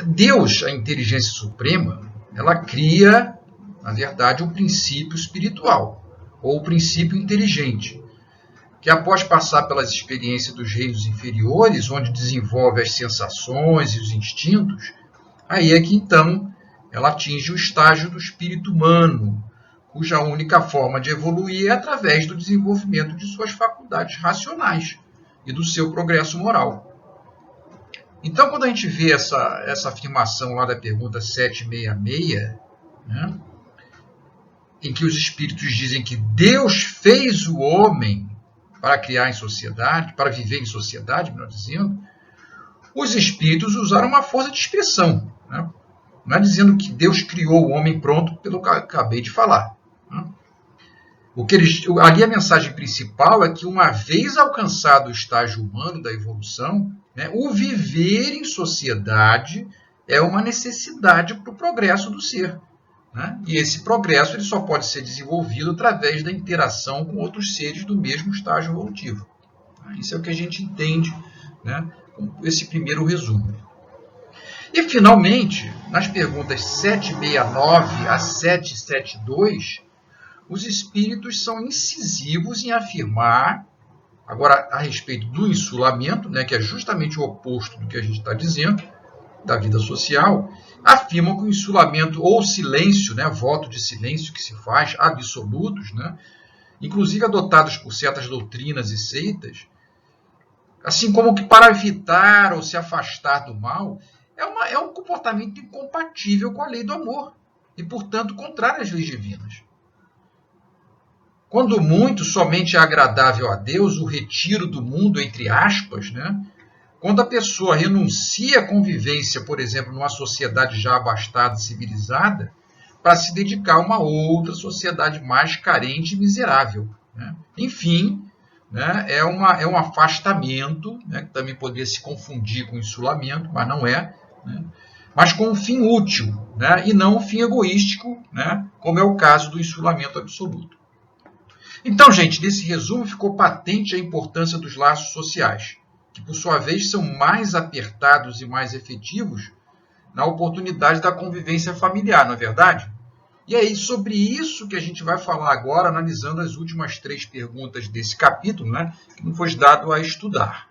Deus, a inteligência suprema, ela cria, na verdade, um princípio espiritual, ou o princípio inteligente, que após passar pelas experiências dos reinos inferiores, onde desenvolve as sensações e os instintos, aí é que então ela atinge o estágio do espírito humano, cuja única forma de evoluir é através do desenvolvimento de suas faculdades racionais e do seu progresso moral. Então, quando a gente vê essa afirmação lá da pergunta 766, né, em que os espíritos dizem que Deus fez o homem para criar em sociedade, para viver em sociedade, melhor dizendo, os espíritos usaram uma força de expressão, né? Não é dizendo que Deus criou o homem pronto pelo que eu acabei de falar. Né? Ali a mensagem principal é que, uma vez alcançado o estágio humano da evolução, né, o viver em sociedade é uma necessidade para o progresso do ser. Né? E esse progresso ele só pode ser desenvolvido através da interação com outros seres do mesmo estágio evolutivo. Isso é o que a gente entende, né, com esse primeiro resumo. E, finalmente, nas perguntas 769 a 772, os espíritos são incisivos em afirmar, agora a respeito do insulamento, né, que é justamente o oposto do que a gente está dizendo, da vida social, afirmam que o insulamento ou silêncio, né, voto de silêncio que se faz, absolutos, né, inclusive adotados por certas doutrinas e seitas, assim como que para evitar ou se afastar do mal, é um comportamento incompatível com a lei do amor e, portanto, contrário às leis divinas. Quando muito somente é agradável a Deus o retiro do mundo, entre aspas, né? Quando a pessoa renuncia à convivência, por exemplo, numa sociedade já abastada e civilizada, para se dedicar a uma outra sociedade mais carente e miserável. Né? Enfim, né, é um afastamento, né, que também poderia se confundir com insulamento, mas não é, né, mas com um fim útil, né, e não um fim egoístico, né, como é o caso do insulamento absoluto. Então, gente, nesse resumo ficou patente a importância dos laços sociais, que por sua vez são mais apertados e mais efetivos na oportunidade da convivência familiar, não é verdade? E é sobre isso que a gente vai falar agora, analisando as últimas 3 perguntas desse capítulo, né, que nos foi dado a estudar.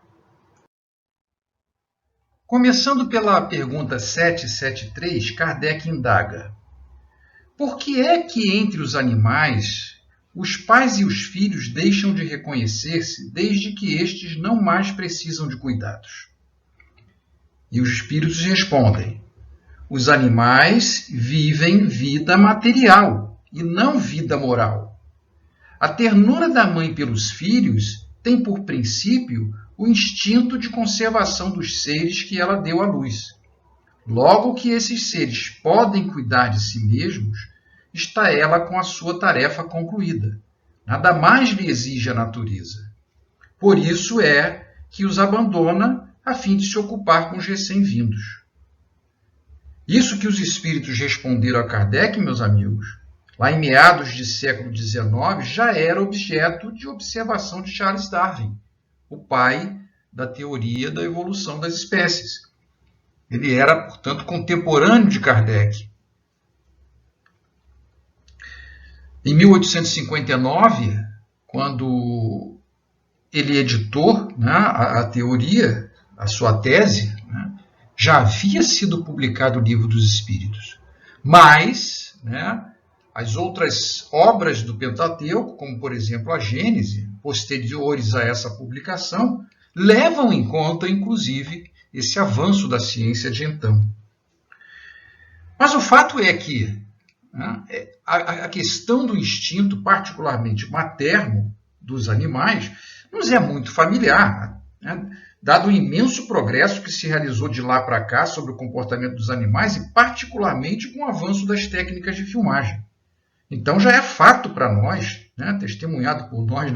Começando pela pergunta 773, Kardec indaga: por que é que entre os animais os pais e os filhos deixam de reconhecer-se desde que estes não mais precisam de cuidados? E os espíritos respondem: os animais vivem vida material e não vida moral. A ternura da mãe pelos filhos tem por princípio o instinto de conservação dos seres que ela deu à luz. Logo que esses seres podem cuidar de si mesmos, está ela com a sua tarefa concluída. Nada mais lhe exige a natureza. Por isso é que os abandona a fim de se ocupar com os recém-vindos. Isso que os espíritos responderam a Kardec, meus amigos, lá em meados de século XIX, já era objeto de observação de Charles Darwin, o pai da teoria da evolução das espécies. Ele era, portanto, contemporâneo de Kardec. Em 1859, quando ele editou, né, a teoria, a sua tese, né, já havia sido publicado o Livro dos Espíritos. Mas, né, as outras obras do Pentateuco, como, por exemplo, a Gênese, posteriores a essa publicação, levam em conta, inclusive, esse avanço da ciência de então. Mas o fato é que, né, a questão do instinto, particularmente materno, dos animais, nos é muito familiar, né, dado o imenso progresso que se realizou de lá para cá sobre o comportamento dos animais e particularmente com o avanço das técnicas de filmagem. Então já é fato para nós, né, testemunhado por nós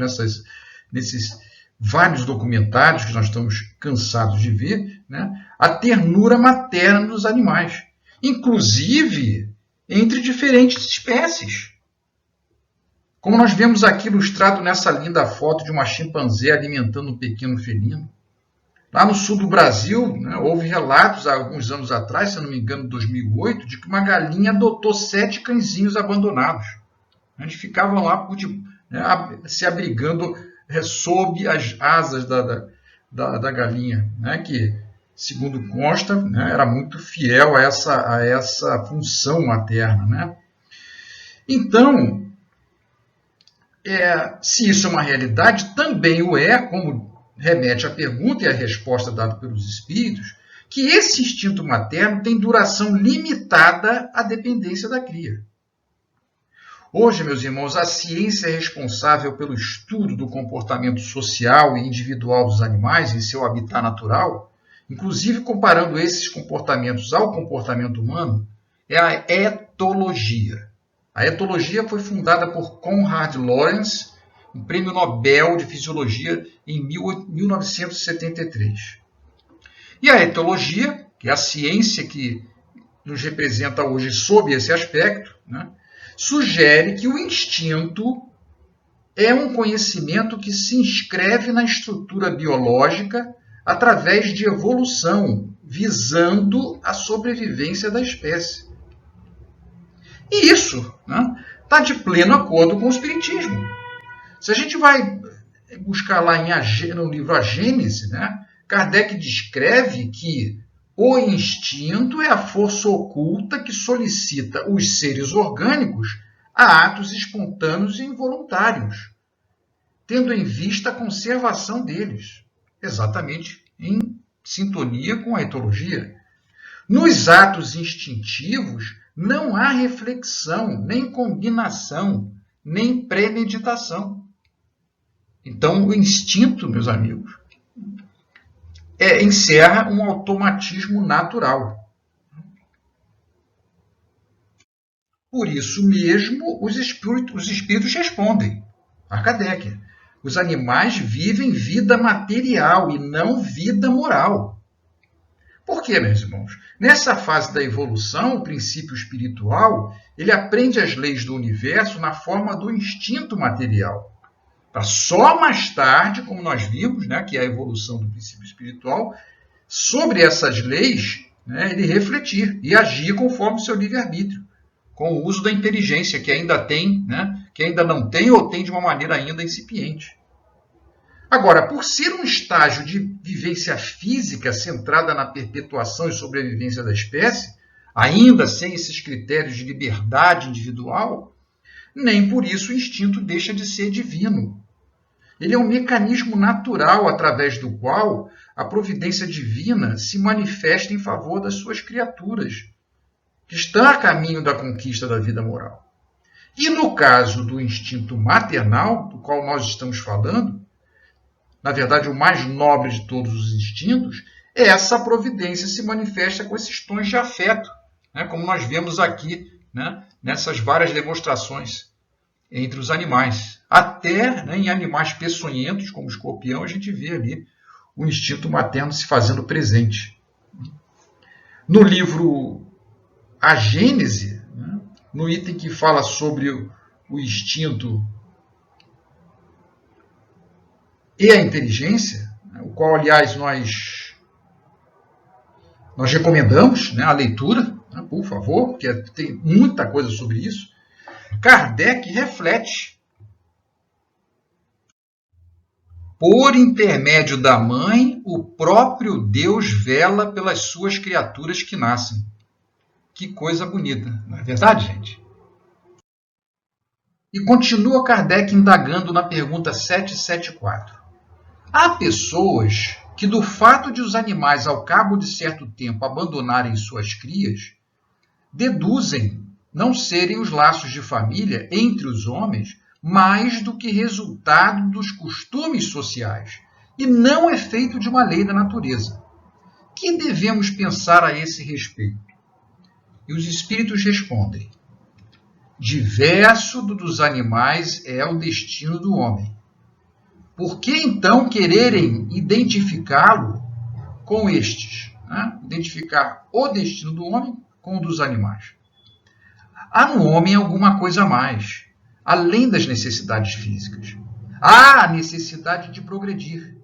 nesses vários documentários que nós estamos cansados de ver, né, a ternura materna dos animais, inclusive entre diferentes espécies. Como nós vemos aqui ilustrado nessa linda foto de uma chimpanzé alimentando um pequeno felino. Lá no sul do Brasil, né, houve relatos há alguns anos atrás, se eu não me engano, em 2008, de que uma galinha adotou 7 cãezinhos abandonados. Eles ficavam lá se abrigando sob as asas da galinha, né, que, segundo consta, né, era muito fiel a essa função materna. Né? Então, se isso é uma realidade, também o é, como remete a pergunta e a resposta dada pelos espíritos, que esse instinto materno tem duração limitada à dependência da cria. Hoje, meus irmãos, a ciência é responsável pelo estudo do comportamento social e individual dos animais em seu habitat natural, inclusive comparando esses comportamentos ao comportamento humano, é a etologia. A etologia foi fundada por Konrad Lorenz, um prêmio Nobel de Fisiologia em 1973. E a etologia, que é a ciência que nos representa hoje sob esse aspecto, né, sugere que o instinto é um conhecimento que se inscreve na estrutura biológica através de evolução, visando a sobrevivência da espécie. E isso está de pleno acordo com o Espiritismo. Se a gente vai buscar lá no livro A Gênese, né, Kardec descreve que o instinto é a força oculta que solicita os seres orgânicos a atos espontâneos e involuntários, tendo em vista a conservação deles, exatamente em sintonia com a etologia. Nos atos instintivos não há reflexão, nem combinação, nem premeditação. Então, o instinto, meus amigos, encerra um automatismo natural. Por isso mesmo, os espíritos respondem a Kardec. Os animais vivem vida material e não vida moral. Por quê, meus irmãos? Nessa fase da evolução, o princípio espiritual, ele aprende as leis do universo na forma do instinto material. Para só mais tarde, como nós vimos, né, que é a evolução do princípio espiritual, sobre essas leis, né, ele refletir e agir conforme o seu livre-arbítrio, com o uso da inteligência que ainda tem, né, que ainda não tem ou tem de uma maneira ainda incipiente. Agora, por ser um estágio de vivência física centrada na perpetuação e sobrevivência da espécie, ainda sem esses critérios de liberdade individual, nem por isso o instinto deixa de ser divino. Ele é um mecanismo natural através do qual a providência divina se manifesta em favor das suas criaturas, que estão a caminho da conquista da vida moral. E no caso do instinto maternal, do qual nós estamos falando, na verdade o mais nobre de todos os instintos, essa providência se manifesta com esses tons de afeto, né, como nós vemos aqui, né, nessas várias demonstrações entre os animais. Até, né, em animais peçonhentos, como o escorpião, a gente vê ali o instinto materno se fazendo presente. No livro A Gênese, né, no item que fala sobre o instinto e a inteligência, né, o qual, aliás, nós recomendamos, né, a leitura, né, por favor, porque tem muita coisa sobre isso. Kardec reflete. Por intermédio da mãe, o próprio Deus vela pelas suas criaturas que nascem. Que coisa bonita, não é verdade, gente? E continua Kardec indagando na pergunta 774. Há pessoas que, do fato de os animais, ao cabo de certo tempo, abandonarem suas crias, deduzem não serem os laços de família entre os homens mais do que resultado dos costumes sociais e não efeito de uma lei da natureza. Que devemos pensar a esse respeito? E os espíritos respondem: diverso dos animais é o destino do homem. Por que então quererem identificá-lo com estes? Né? Identificar o destino do homem com o dos animais. Há no homem alguma coisa a mais, além das necessidades físicas. Há a necessidade de progredir.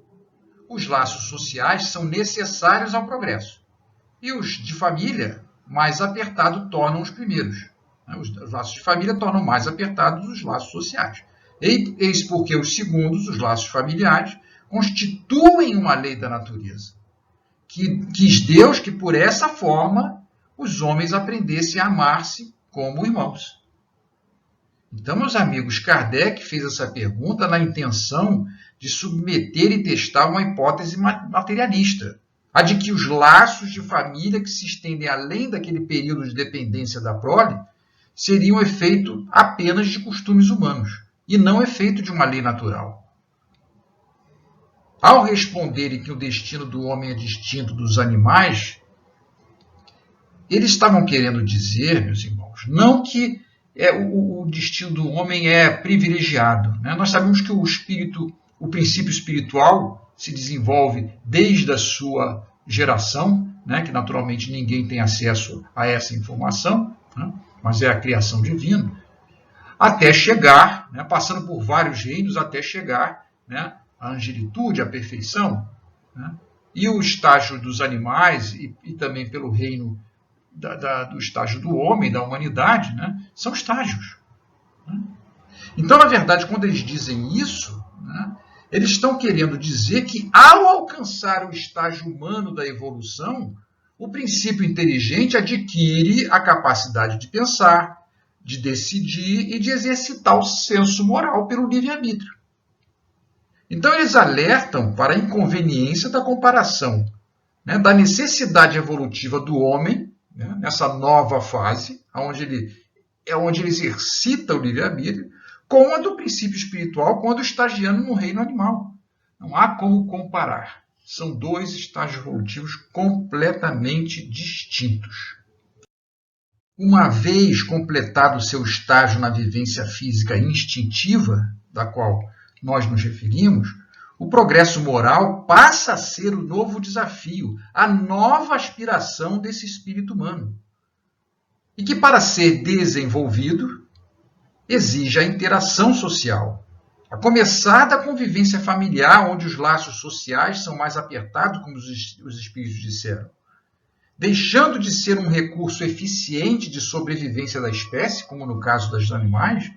Os laços sociais são necessários ao progresso. E os de família, mais apertados, tornam os primeiros. Os laços de família tornam mais apertados os laços sociais. Eis porque os segundos, os laços familiares, constituem uma lei da natureza. Quis Deus que, por essa forma, os homens aprendessem a amar-se como irmãos. Então, meus amigos, Kardec fez essa pergunta na intenção de submeter e testar uma hipótese materialista, a de que os laços de família que se estendem além daquele período de dependência da prole seriam efeito apenas de costumes humanos e não efeito de uma lei natural. Ao responderem que o destino do homem é distinto dos animais, eles estavam querendo dizer, meus irmãos, não que o destino do homem é privilegiado. Né? Nós sabemos que o princípio espiritual se desenvolve desde a sua geração, né? Que naturalmente ninguém tem acesso a essa informação, né? Mas é a criação divina, até chegar, né? Passando por vários reinos, até chegar, né? A angelitude, a perfeição, né? E o estágio dos animais e também pelo reino do estágio do homem, da humanidade, né? São estágios. Né? Então, na verdade, quando eles dizem isso, né? Eles estão querendo dizer que, ao alcançar o estágio humano da evolução, o princípio inteligente adquire a capacidade de pensar, de decidir e de exercitar o senso moral pelo livre-arbítrio. Então, eles alertam para a inconveniência da comparação, né, da necessidade evolutiva do homem, né, nessa nova fase, onde ele exercita o livre-arbítrio, com a do princípio espiritual, quando estagiando no reino animal. Não há como comparar. São dois estágios evolutivos completamente distintos. Uma vez completado o seu estágio na vivência física instintiva, da qual nós nos referimos, o progresso moral passa a ser o novo desafio, a nova aspiração desse espírito humano. E que, para ser desenvolvido, exige a interação social, a começar da convivência familiar, onde os laços sociais são mais apertados, como os espíritos disseram, deixando de ser um recurso eficiente de sobrevivência da espécie, como no caso dos animais,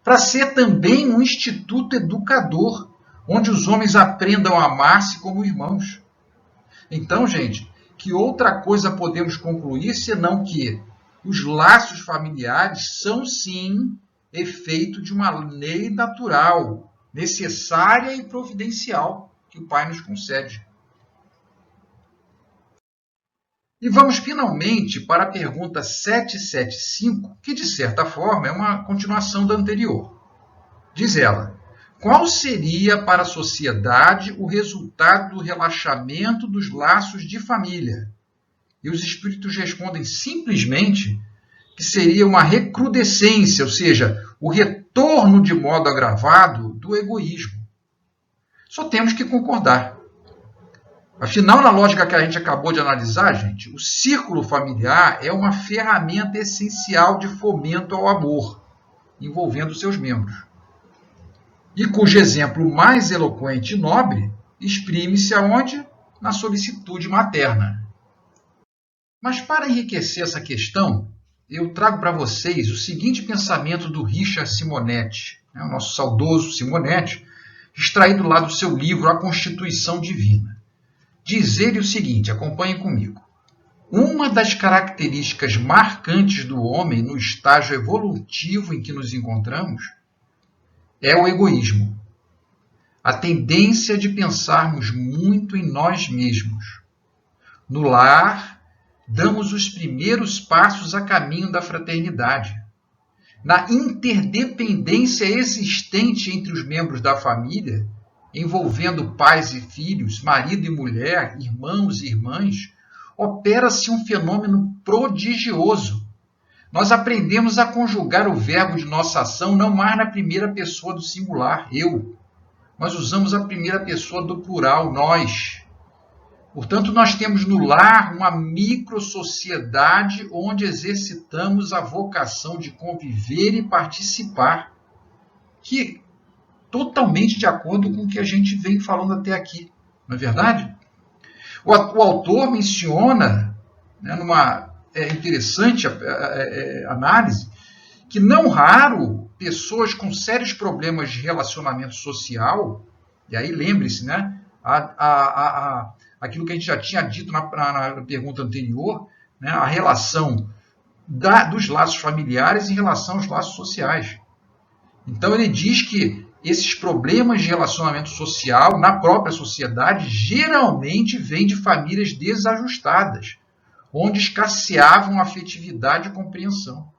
para ser também um instituto educador, onde os homens aprendam a amar-se como irmãos. Então, gente, que outra coisa podemos concluir senão que os laços familiares são, sim, efeito de uma lei natural, necessária e providencial que o Pai nos concede. E vamos finalmente para a pergunta 775, que de certa forma é uma continuação da anterior. Diz ela: qual seria para a sociedade o resultado do relaxamento dos laços de família? E os espíritos respondem simplesmente que seria uma recrudescência, ou seja, o retorno de modo agravado do egoísmo. Só temos que concordar. Afinal, na lógica que a gente acabou de analisar, gente, o círculo familiar é uma ferramenta essencial de fomento ao amor, envolvendo seus membros. E cujo exemplo mais eloquente e nobre exprime-se aonde? Na solicitude materna. Mas para enriquecer essa questão, eu trago para vocês o seguinte pensamento do Richard Simonetti, o nosso saudoso Simonetti, extraído lá do seu livro A Constituição Divina. Diz ele o seguinte, acompanhem comigo. Uma das características marcantes do homem no estágio evolutivo em que nos encontramos é o egoísmo, a tendência de pensarmos muito em nós mesmos. No lar, damos os primeiros passos a caminho da fraternidade. Na interdependência existente entre os membros da família, envolvendo pais e filhos, marido e mulher, irmãos e irmãs, opera-se um fenômeno prodigioso. Nós aprendemos a conjugar o verbo de nossa ação não mais na primeira pessoa do singular, eu, mas usamos a primeira pessoa do plural, nós. Portanto, nós temos no lar uma microsociedade onde exercitamos a vocação de conviver e participar, que é totalmente de acordo com o que a gente vem falando até aqui, não é verdade? O autor menciona, né, numa interessante análise, que não raro pessoas com sérios problemas de relacionamento social, e aí lembre-se, né, aquilo que a gente já tinha dito na pergunta anterior, né, a relação dos laços familiares em relação aos laços sociais. Então ele diz que esses problemas de relacionamento social na própria sociedade geralmente vêm de famílias desajustadas, onde escasseavam afetividade e compreensão.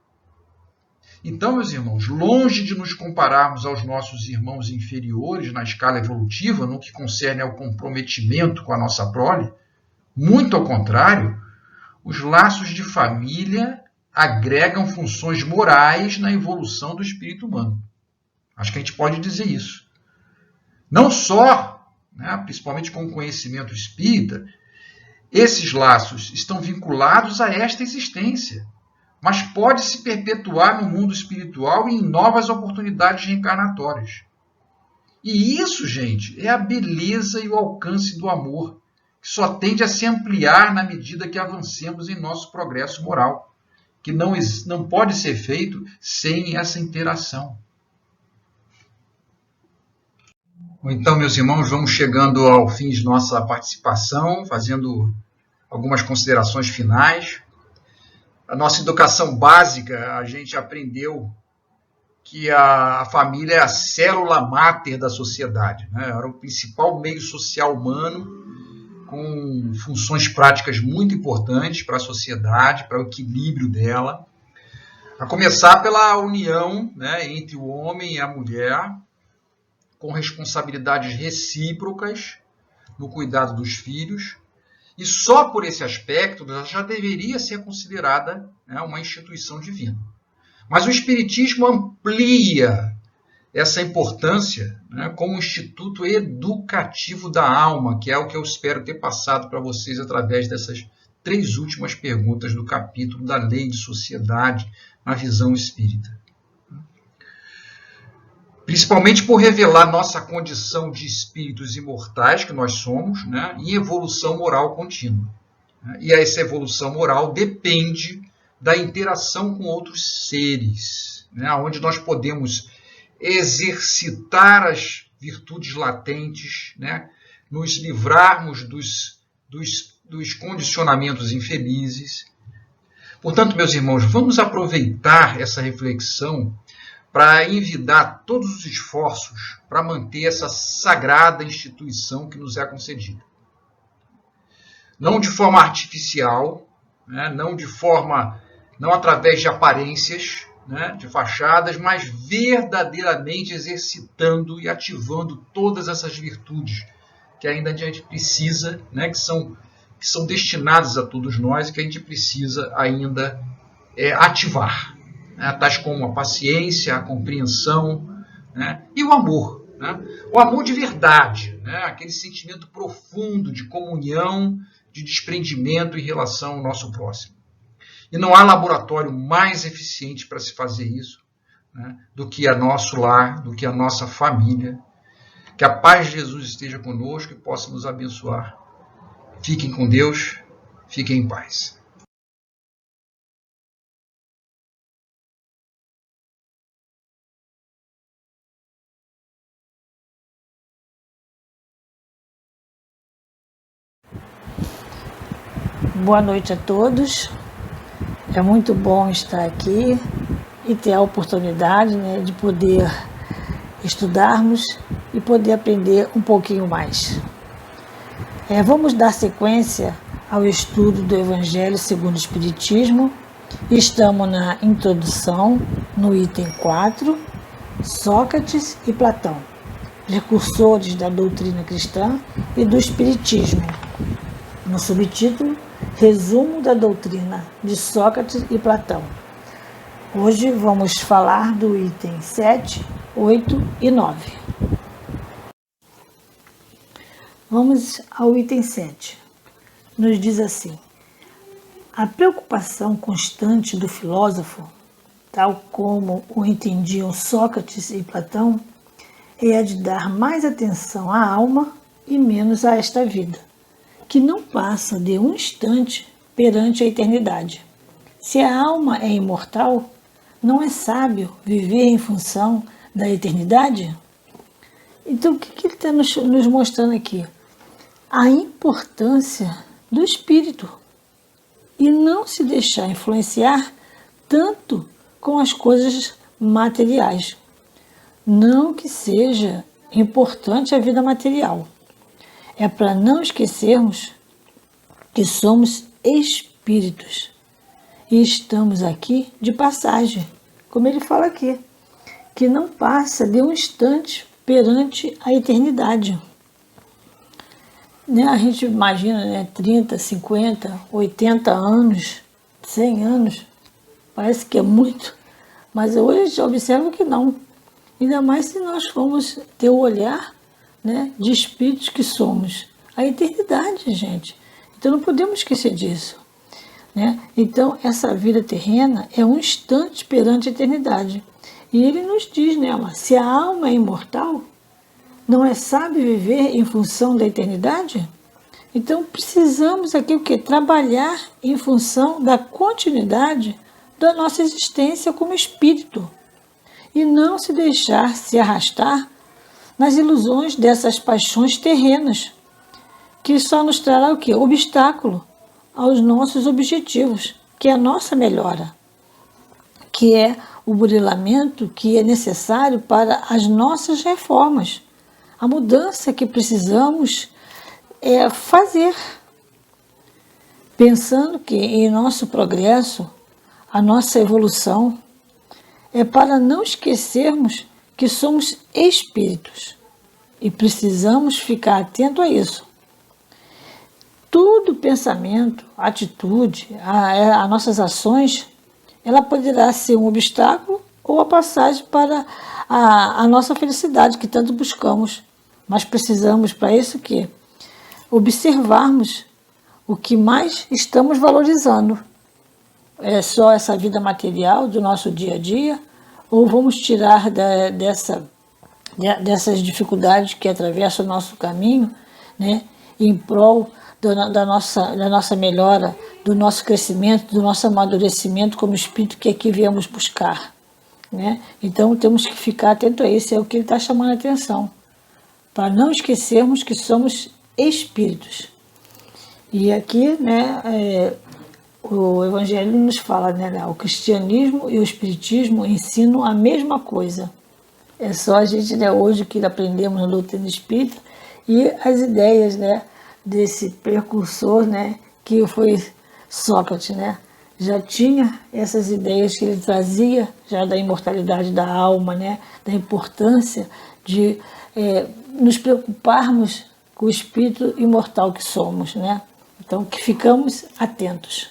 Então, meus irmãos, longe de nos compararmos aos nossos irmãos inferiores na escala evolutiva, no que concerne ao comprometimento com a nossa prole, muito ao contrário, os laços de família agregam funções morais na evolução do espírito humano. Acho que a gente pode dizer isso. Não só, principalmente com o conhecimento espírita, esses laços estão vinculados a esta existência, mas pode se perpetuar no mundo espiritual e em novas oportunidades reencarnatórias. E isso, gente, é a beleza e o alcance do amor, que só tende a se ampliar na medida que avancemos em nosso progresso moral, que não pode ser feito sem essa interação. Então, meus irmãos, vamos chegando ao fim de nossa participação, fazendo algumas considerações finais. A nossa educação básica, a gente aprendeu que a família é a célula máter da sociedade, Era o principal meio social humano, com funções práticas muito importantes para a sociedade, para o equilíbrio dela. A começar pela união, entre o homem e a mulher, com responsabilidades recíprocas no cuidado dos filhos. E só por esse aspecto ela já deveria ser considerada uma instituição divina. Mas o Espiritismo amplia essa importância como um instituto educativo da alma, que é o que eu espero ter passado para vocês através dessas 3 últimas perguntas do capítulo da Lei de Sociedade na visão espírita. Principalmente por revelar nossa condição de espíritos imortais, que nós somos, em evolução moral contínua. E essa evolução moral depende da interação com outros seres, onde nós podemos exercitar as virtudes latentes, nos livrarmos dos condicionamentos infelizes. Portanto, meus irmãos, vamos aproveitar essa reflexão para envidar todos os esforços para manter essa sagrada instituição que nos é concedida. Não de forma artificial, não através de aparências, de fachadas, mas verdadeiramente exercitando e ativando todas essas virtudes que ainda a gente precisa, que são destinadas a todos nós e que a gente precisa ainda ativar. Tais como a paciência, a compreensão, e o amor. O amor de verdade, aquele sentimento profundo de comunhão, de desprendimento em relação ao nosso próximo. E não há laboratório mais eficiente para se fazer isso do que a nosso lar, do que a nossa família. Que a paz de Jesus esteja conosco e possa nos abençoar. Fiquem com Deus, fiquem em paz. Boa noite a todos. É muito bom estar aqui e ter a oportunidade de poder estudarmos e poder aprender um pouquinho mais. Vamos dar sequência ao estudo do Evangelho segundo o Espiritismo. Estamos na introdução, no item 4, Sócrates e Platão, precursores da doutrina cristã e do Espiritismo. No subtítulo, Resumo da doutrina de Sócrates e Platão. Hoje vamos falar do item 7, 8 e 9. Vamos ao item 7. Nos diz assim: a preocupação constante do filósofo, tal como o entendiam Sócrates e Platão, é a de dar mais atenção à alma e menos a esta vida, que não passa de um instante perante a eternidade. Se a alma é imortal, não é sábio viver em função da eternidade? Então, o que ele está nos mostrando aqui? A importância do espírito e não se deixar influenciar tanto com as coisas materiais. Não que seja importante a vida material. É para não esquecermos que somos espíritos e estamos aqui de passagem, como ele fala aqui, que não passa de um instante perante a eternidade. A gente imagina, 30, 50, 80 anos, 100 anos, parece que é muito, mas hoje a gente observa que não. Ainda mais se nós formos ter o olhar, de espíritos que somos. A eternidade, gente. Então não podemos esquecer disso. Então essa vida terrena é um instante perante a eternidade. E ele nos diz nela, se a alma é imortal, não é sábio viver em função da eternidade? Então precisamos aqui o quê? Trabalhar em função da continuidade da nossa existência como espírito. E não se deixar se arrastar nas ilusões dessas paixões terrenas, que só nos trará o quê? Obstáculo aos nossos objetivos, que é a nossa melhora, que é o burilamento que é necessário para as nossas reformas, a mudança que precisamos fazer, pensando que em nosso progresso, a nossa evolução, é para não esquecermos que somos espíritos e precisamos ficar atento a isso. Todo pensamento, atitude, as nossas ações, ela poderá ser um obstáculo ou a passagem para a nossa felicidade que tanto buscamos. Mas precisamos para isso que observarmos o que mais estamos valorizando. É só essa vida material do nosso dia a dia, ou vamos tirar dessas dificuldades que atravessam o nosso caminho, em prol da nossa melhora, do nosso crescimento, do nosso amadurecimento como espírito que aqui viemos buscar. Então temos que ficar atento a isso, é o que ele está chamando a atenção, para não esquecermos que somos espíritos. E aqui, o Evangelho nos fala, o cristianismo e o espiritismo ensinam a mesma coisa. É só a gente, hoje que aprendemos na doutrina espírita e as ideias, desse precursor, que foi Sócrates, já tinha essas ideias que ele trazia, já da imortalidade da alma, da importância de nos preocuparmos com o espírito imortal que somos, Então, que ficamos atentos.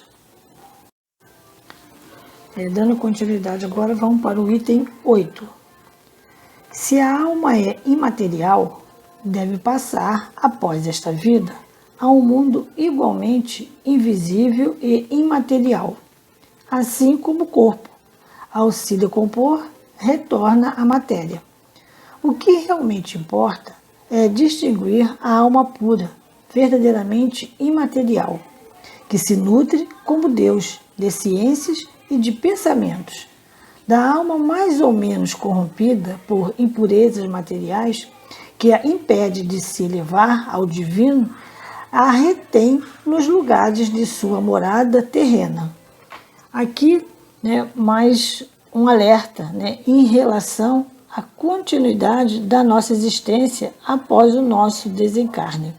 Dando continuidade agora, vamos para o item 8. Se a alma é imaterial, deve passar, após esta vida, a um mundo igualmente invisível e imaterial, assim como o corpo, ao se decompor, retorna à matéria. O que realmente importa é distinguir a alma pura, verdadeiramente imaterial, que se nutre como Deus de ciências e de pensamentos, da alma mais ou menos corrompida por impurezas materiais, que a impede de se elevar ao divino, a retém nos lugares de sua morada terrena. Aqui, mais um alerta, em relação à continuidade da nossa existência após o nosso desencarne.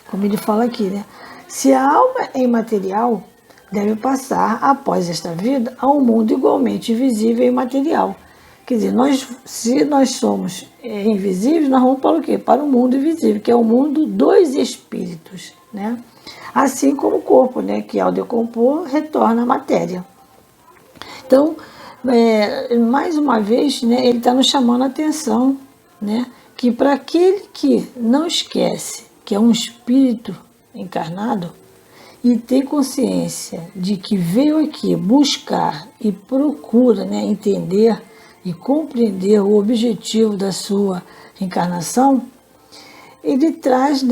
Como ele fala aqui, se a alma é imaterial, deve passar, após esta vida, a um mundo igualmente invisível e imaterial. Quer dizer, se nós somos invisíveis, nós vamos para o quê? Para o mundo invisível, que é o mundo dos espíritos, Assim como o corpo, que ao decompor, retorna à matéria. Então, mais uma vez, ele está nos chamando a atenção, que para aquele que não esquece que é um espírito encarnado, e ter consciência de que veio aqui buscar e procura entender e compreender o objetivo da sua encarnação, ele traz,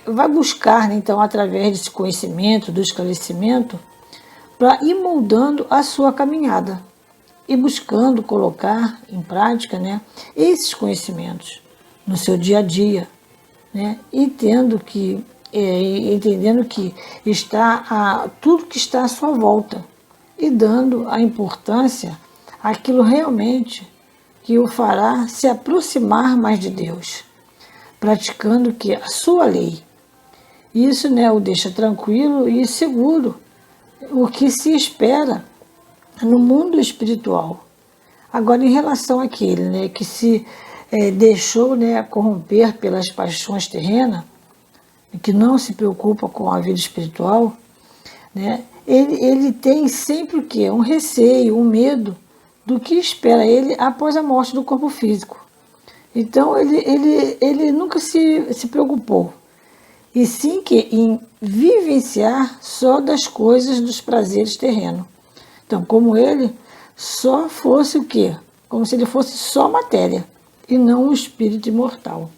vai buscar, então, através desse conhecimento, do esclarecimento, para ir moldando a sua caminhada e buscando colocar em prática esses conhecimentos no seu dia a dia, e entendendo que está tudo que está à sua volta e dando a importância àquilo realmente que o fará se aproximar mais de Deus, praticando que a sua lei. Isso, né, o deixa tranquilo e seguro, o que se espera no mundo espiritual. Agora, em relação àquele, né, que se deixou, né, corromper pelas paixões terrenas, que não se preocupa com a vida espiritual, né, ele tem sempre o quê? Um receio, um medo do que espera ele após a morte do corpo físico. Então, ele nunca se preocupou, e sim que em vivenciar só das coisas dos prazeres terrenos. Então, como ele só fosse o quê? Como se ele fosse só matéria, e não um espírito imortal.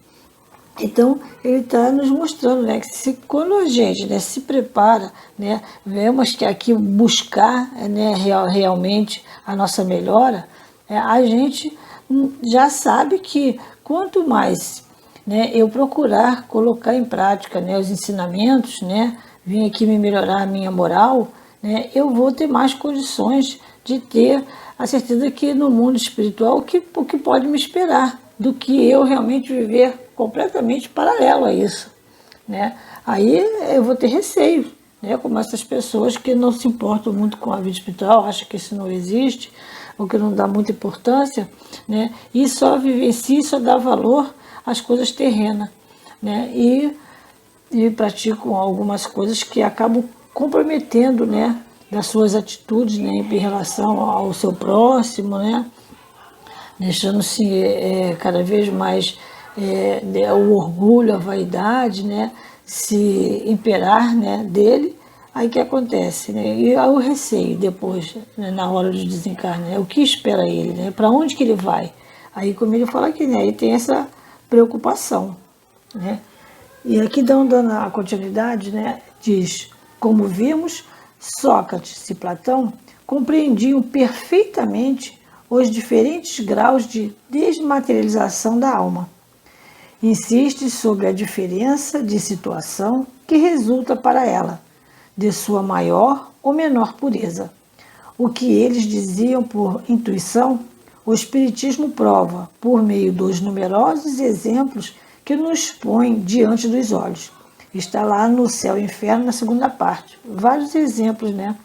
Então, ele está nos mostrando, né, que quando a gente, né, se prepara, né, vemos que aqui buscar, né, realmente a nossa melhora, a gente já sabe que quanto mais, né, eu procurar colocar em prática, né, os ensinamentos, né, vim aqui me melhorar a minha moral, né, eu vou ter mais condições de ter a certeza que no mundo espiritual o que pode me esperar, do que eu realmente viver completamente paralelo a isso, né? Aí eu vou ter receio, né? Como essas pessoas que não se importam muito com a vida espiritual, acham que isso não existe, ou que não dá muita importância, né? E só vivencia, só dá valor às coisas terrenas, né? E praticam algumas coisas que acabam comprometendo, né, das suas atitudes, né, em relação ao seu próximo, né? Deixando-se cada vez mais o orgulho, a vaidade, né, se imperar, né, dele. Aí o que acontece, né? E o receio depois, né, na hora de desencarnar, né? O que espera ele, né? Para onde que ele vai? Aí, como ele fala aqui, né, ele tem essa preocupação, né? E aqui dando a continuidade, né, diz: como vimos, Sócrates e Platão compreendiam perfeitamente os diferentes graus de desmaterialização da alma. Insiste sobre a diferença de situação que resulta para ela, de sua maior ou menor pureza. O que eles diziam por intuição, o Espiritismo prova por meio dos numerosos exemplos que nos põe diante dos olhos. Está lá no Céu e Inferno, na segunda parte. Vários exemplos, né,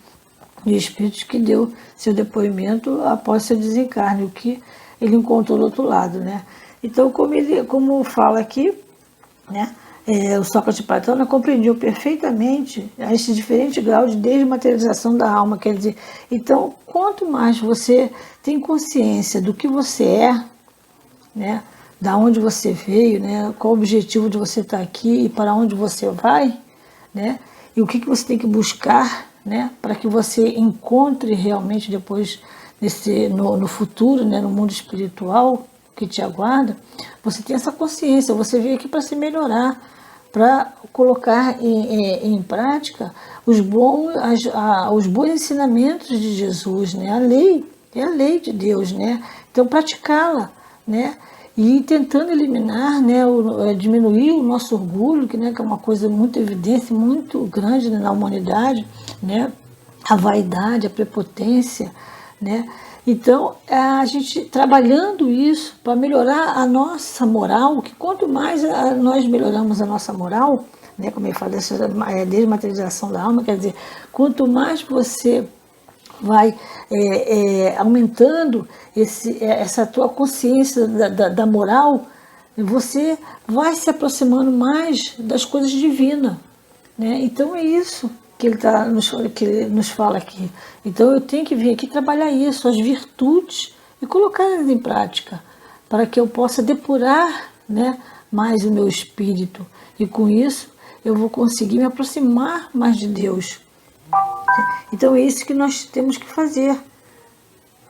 de espíritos que deu seu depoimento após seu desencarne, o que ele encontrou do outro lado, né? Então, como fala aqui, né, o Sócrates e Platão compreendiam perfeitamente esses diferentes graus de desmaterialização da alma. Quer dizer, então, quanto mais você tem consciência do que você é, né, da onde você veio, né, qual o objetivo de você estar aqui e para onde você vai, né, e o que você tem que buscar, né, para que você encontre realmente depois no futuro, né, no mundo espiritual que te aguarda, você tem essa consciência, você veio aqui para se melhorar, para colocar em prática os bons ensinamentos de Jesus, né? A lei é a lei de Deus, né? Então praticá-la, né? E tentando eliminar, né, diminuir o nosso orgulho, que, né, que é uma coisa muito evidente, muito grande, né, na humanidade, né? A vaidade, a prepotência, né? Então, a gente trabalhando isso para melhorar a nossa moral, que quanto mais nós melhoramos a nossa moral, né, como eu falei, essa desmaterialização da alma, quer dizer, quanto mais você vai aumentando essa tua consciência da moral, você vai se aproximando mais das coisas divinas, né? Então é isso que ele nos fala aqui. Então eu tenho que vir aqui trabalhar isso, as virtudes, e colocá-las em prática, para que eu possa depurar, né, mais o meu espírito, e com isso eu vou conseguir me aproximar mais de Deus. Então é isso que nós temos que fazer,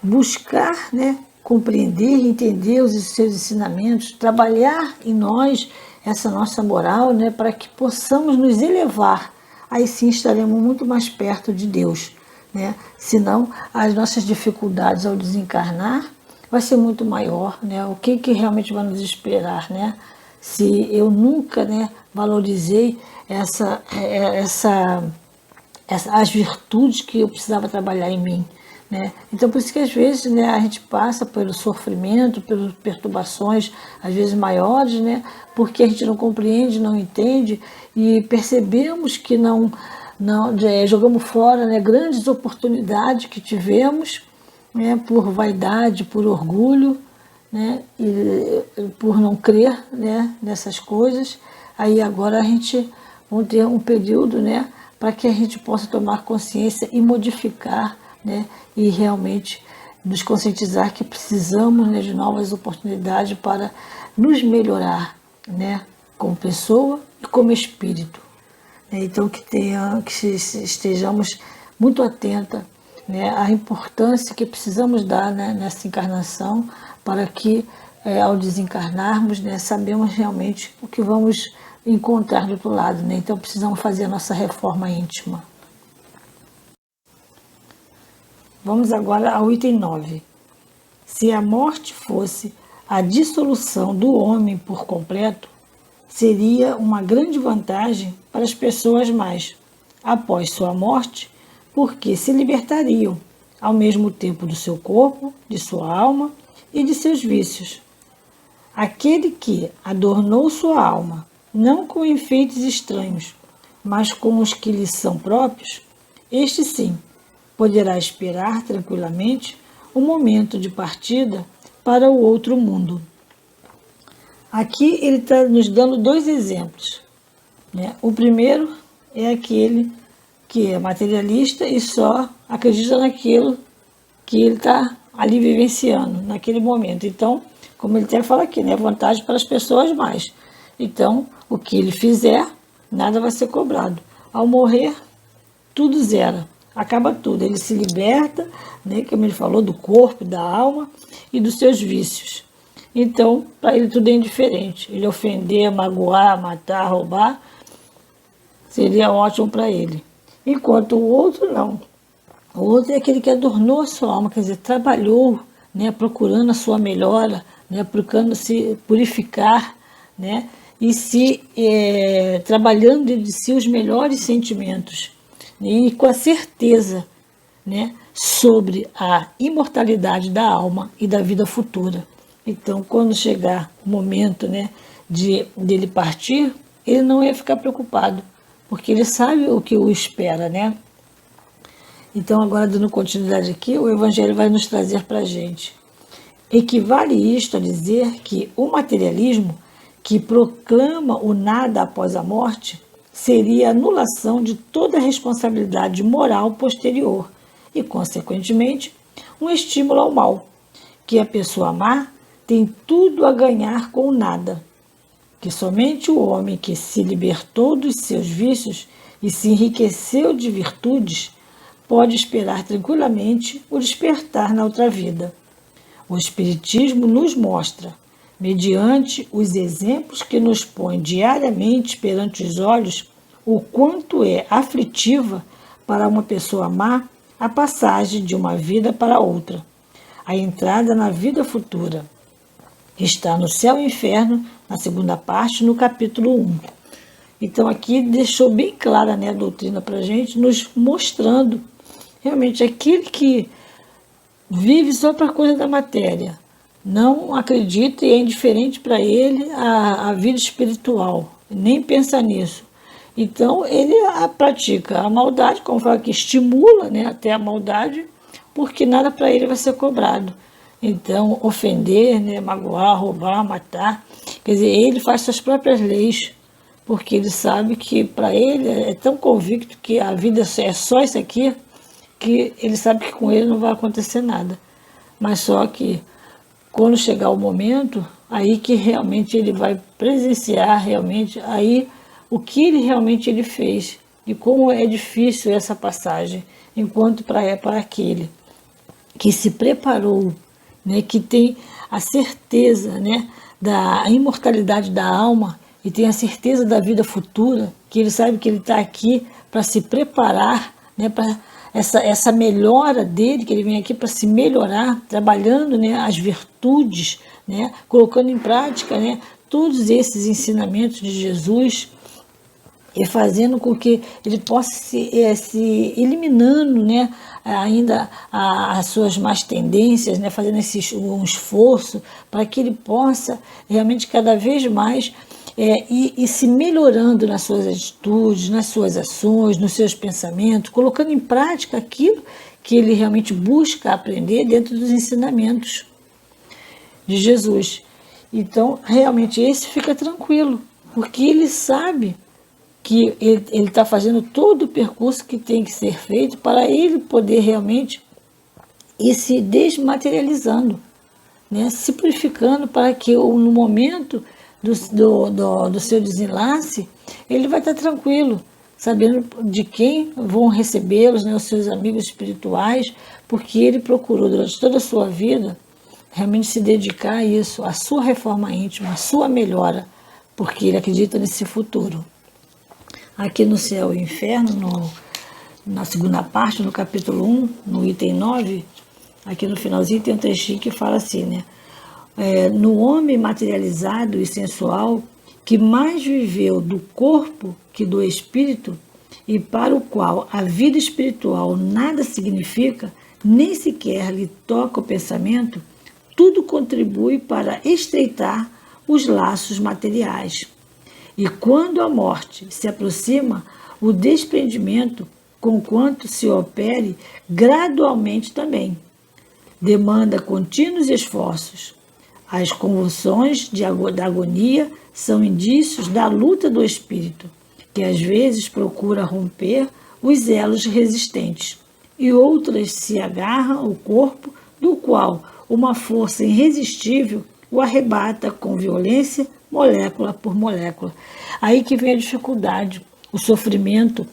buscar, né, compreender e entender os seus ensinamentos, trabalhar em nós essa nossa moral, né, para que possamos nos elevar. Aí sim estaremos muito mais perto de Deus, né? Senão as nossas dificuldades ao desencarnar vai ser muito maior, né? O que realmente vai nos esperar, né? Se eu nunca, né, valorizei as virtudes que eu precisava trabalhar em mim, né? Então, por isso que às vezes, né, a gente passa pelo sofrimento, pelas perturbações, às vezes maiores, né, porque a gente não compreende, não entende e percebemos que jogamos fora, né, grandes oportunidades que tivemos, né, por vaidade, por orgulho, né, e por não crer, né, nessas coisas. Aí agora a gente vai ter um período, né, para que a gente possa tomar consciência e modificar, né, e realmente nos conscientizar que precisamos, né, de novas oportunidades para nos melhorar, né, como pessoa e como espírito. Então que estejamos muito atentos, né, à importância que precisamos dar, né, nessa encarnação, para que ao desencarnarmos, né, sabemos realmente o que vamos encontrar do outro lado, né? Então precisamos fazer a nossa reforma íntima. Vamos agora ao item 9. Se a morte fosse a dissolução do homem por completo, seria uma grande vantagem para as pessoas mais, após sua morte, porque se libertariam ao mesmo tempo do seu corpo, de sua alma e de seus vícios. Aquele que adornou sua alma, não com enfeites estranhos, mas com os que lhe são próprios, este sim poderá esperar tranquilamente o momento de partida para o outro mundo. Aqui ele está nos dando dois exemplos, né? O primeiro é aquele que é materialista e só acredita naquilo que ele está ali vivenciando, naquele momento. Então, como ele até fala aqui, né? Vantagem para as pessoas mais. Então, o que ele fizer, nada vai ser cobrado. Ao morrer, tudo zera, acaba tudo. Ele se liberta, né, como ele falou, do corpo, da alma e dos seus vícios. Então, para ele tudo é indiferente. Ele ofender, magoar, matar, roubar, seria ótimo para ele. Enquanto o outro não. O outro é aquele que adornou a sua alma, quer dizer, trabalhou, né, procurando a sua melhora, né, procurando se purificar, né, e trabalhando dentro de si os melhores sentimentos, e com a certeza, né, sobre a imortalidade da alma e da vida futura. Então, quando chegar o momento, né, dele partir, ele não ia ficar preocupado, porque ele sabe o que o espera, né? Então, agora, dando continuidade aqui, o Evangelho vai nos trazer para a gente. Equivale isto a dizer que o materialismo, que proclama o nada após a morte, seria a anulação de toda a responsabilidade moral posterior e, consequentemente, um estímulo ao mal, que a pessoa má tem tudo a ganhar com o nada, que somente o homem que se libertou dos seus vícios e se enriqueceu de virtudes pode esperar tranquilamente o despertar na outra vida. O Espiritismo nos mostra, mediante os exemplos que nos põe diariamente perante os olhos, o quanto é aflitiva para uma pessoa má a passagem de uma vida para outra, a entrada na vida futura. Está no Céu e Inferno, na segunda parte, no capítulo 1. Então aqui deixou bem clara, né, a doutrina para a gente, nos mostrando realmente aquele que vive só para a coisa da matéria, não acredita e é indiferente para ele a vida espiritual, nem pensa nisso. Então ele pratica a maldade, como fala que estimula, né, até a maldade, porque nada para ele vai ser cobrado. Então, ofender, né, magoar, roubar, matar, quer dizer, ele faz suas próprias leis, porque ele sabe que para ele é tão convicto que a vida é só isso aqui, que ele sabe que com ele não vai acontecer nada. Mas só que quando chegar o momento, aí que realmente ele vai presenciar realmente aí o que ele fez e como é difícil essa passagem, enquanto para aquele que se preparou, né, que tem a certeza, né, da imortalidade da alma e tem a certeza da vida futura, que ele sabe que ele está aqui para se preparar, né, para essa melhora dele, que ele vem aqui para se melhorar, trabalhando, né, as virtudes, né, colocando em prática, né, todos esses ensinamentos de Jesus. e fazendo com que ele possa se eliminando, né, ainda as suas más tendências, né, fazendo um esforço para que ele possa realmente cada vez mais ir se melhorando nas suas atitudes, nas suas ações, nos seus pensamentos, colocando em prática aquilo que ele realmente busca aprender dentro dos ensinamentos de Jesus. Então, realmente, esse fica tranquilo, porque ele sabe que ele está fazendo todo o percurso que tem que ser feito para ele poder realmente ir se desmaterializando, né? Se purificando para que no momento do seu desenlace, ele vai estar tranquilo, sabendo de quem vão recebê-los, né, os seus amigos espirituais, porque ele procurou durante toda a sua vida realmente se dedicar a isso, a sua reforma íntima, a sua melhora, porque ele acredita nesse futuro. Aqui no Céu e Inferno, na segunda parte, no capítulo 1, no item 9, aqui no finalzinho tem um trechinho que fala assim, né? No homem materializado e sensual, que mais viveu do corpo que do espírito, e para o qual a vida espiritual nada significa, nem sequer lhe toca o pensamento, tudo contribui para estreitar os laços materiais. E quando a morte se aproxima, o desprendimento, conquanto se opere gradualmente também, demanda contínuos esforços. As convulsões da agonia são indícios da luta do espírito, que às vezes procura romper os elos resistentes, e outras se agarram ao corpo, do qual uma força irresistível o arrebata com violência, molécula por molécula. Aí que vem a dificuldade, o sofrimento,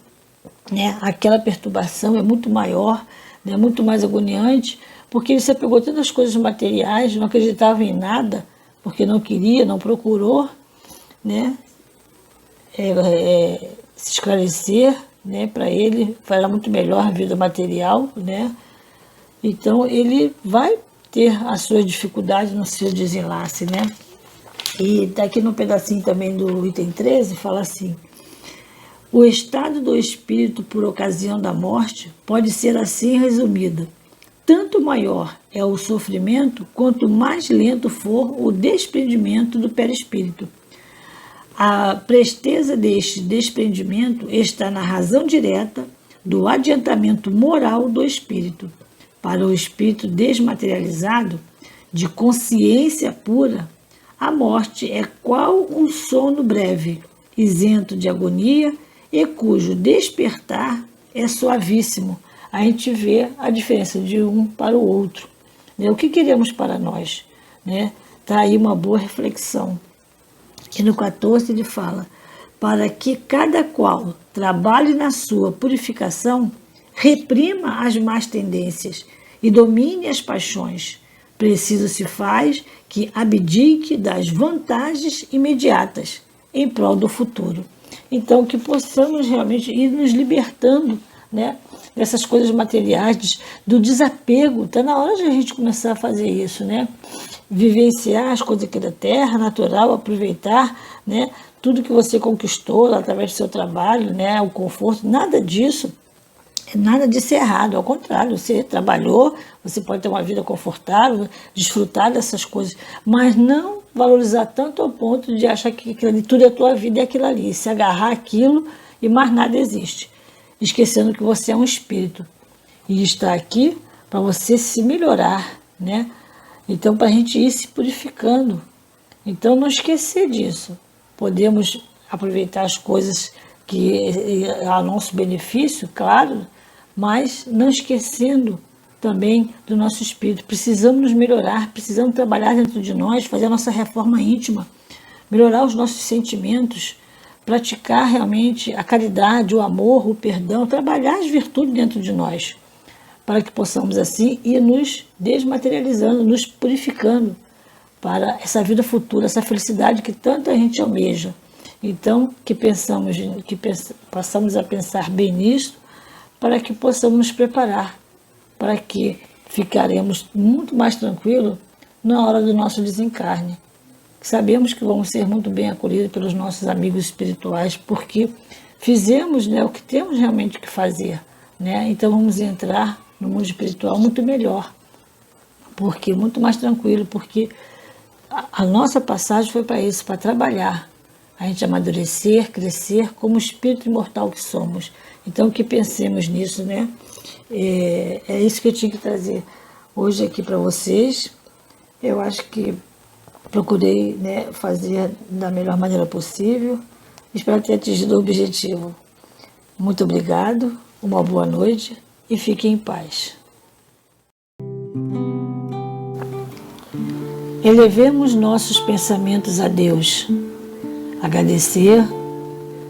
né? Aquela perturbação é muito maior, né? Muito mais agoniante, porque ele se apegou a tantas coisas materiais, não acreditava em nada, porque não queria, não procurou, né? Se esclarecer, né? Para ele era muito melhor a vida material, né? Então ele vai ter a sua dificuldade no seu desenlace, né? E está aqui no pedacinho também do item 13, fala assim: o estado do espírito por ocasião da morte pode ser assim resumido: tanto maior é o sofrimento, quanto mais lento for o desprendimento do perispírito. A presteza deste desprendimento está na razão direta do adiantamento moral do espírito. Para o espírito desmaterializado, de consciência pura, a morte é qual um sono breve, isento de agonia e cujo despertar é suavíssimo. A gente vê a diferença de um para o outro, né? O que queremos para nós, né? Tá aí uma boa reflexão. E no 14 ele fala: para que cada qual trabalhe na sua purificação, reprima as más tendências e domine as paixões. Preciso se faz que abdique das vantagens imediatas em prol do futuro. Então, que possamos realmente ir nos libertando, né, dessas coisas materiais, do desapego. Está na hora de a gente começar a fazer isso, né? Vivenciar as coisas aqui da terra, natural, aproveitar, né, tudo que você conquistou através do seu trabalho, né, o conforto, nada disso é errado, ao contrário, você trabalhou, você pode ter uma vida confortável, desfrutar dessas coisas, mas não valorizar tanto ao ponto de achar que aquilo ali, tudo é a tua vida e aquilo ali, se agarrar aquilo e mais nada existe, esquecendo que você é um espírito e está aqui para você se melhorar, né? Então, para a gente ir se purificando. Então, não esquecer disso. Podemos aproveitar as coisas que a nosso benefício, claro, mas não esquecendo também do nosso espírito. Precisamos nos melhorar, precisamos trabalhar dentro de nós, fazer a nossa reforma íntima, melhorar os nossos sentimentos, praticar realmente a caridade, o amor, o perdão, trabalhar as virtudes dentro de nós, para que possamos assim ir nos desmaterializando, nos purificando para essa vida futura, essa felicidade que tanta gente almeja. Então, passamos a pensar bem nisso, para que possamos nos preparar, para que ficaremos muito mais tranquilos na hora do nosso desencarne. Sabemos que vamos ser muito bem acolhidos pelos nossos amigos espirituais, porque fizemos, né, o que temos realmente que fazer, né? Então vamos entrar no mundo espiritual muito melhor, porque muito mais tranquilo, porque a nossa passagem foi para isso, para trabalhar, a gente amadurecer, crescer como espírito imortal que somos. Então que pensemos nisso, né? É isso que eu tinha que trazer hoje aqui para vocês. Eu acho que procurei, né, fazer da melhor maneira possível. Espero ter atingido o objetivo. Muito obrigado, uma boa noite e fiquem em paz. Elevemos nossos pensamentos a Deus. Agradecer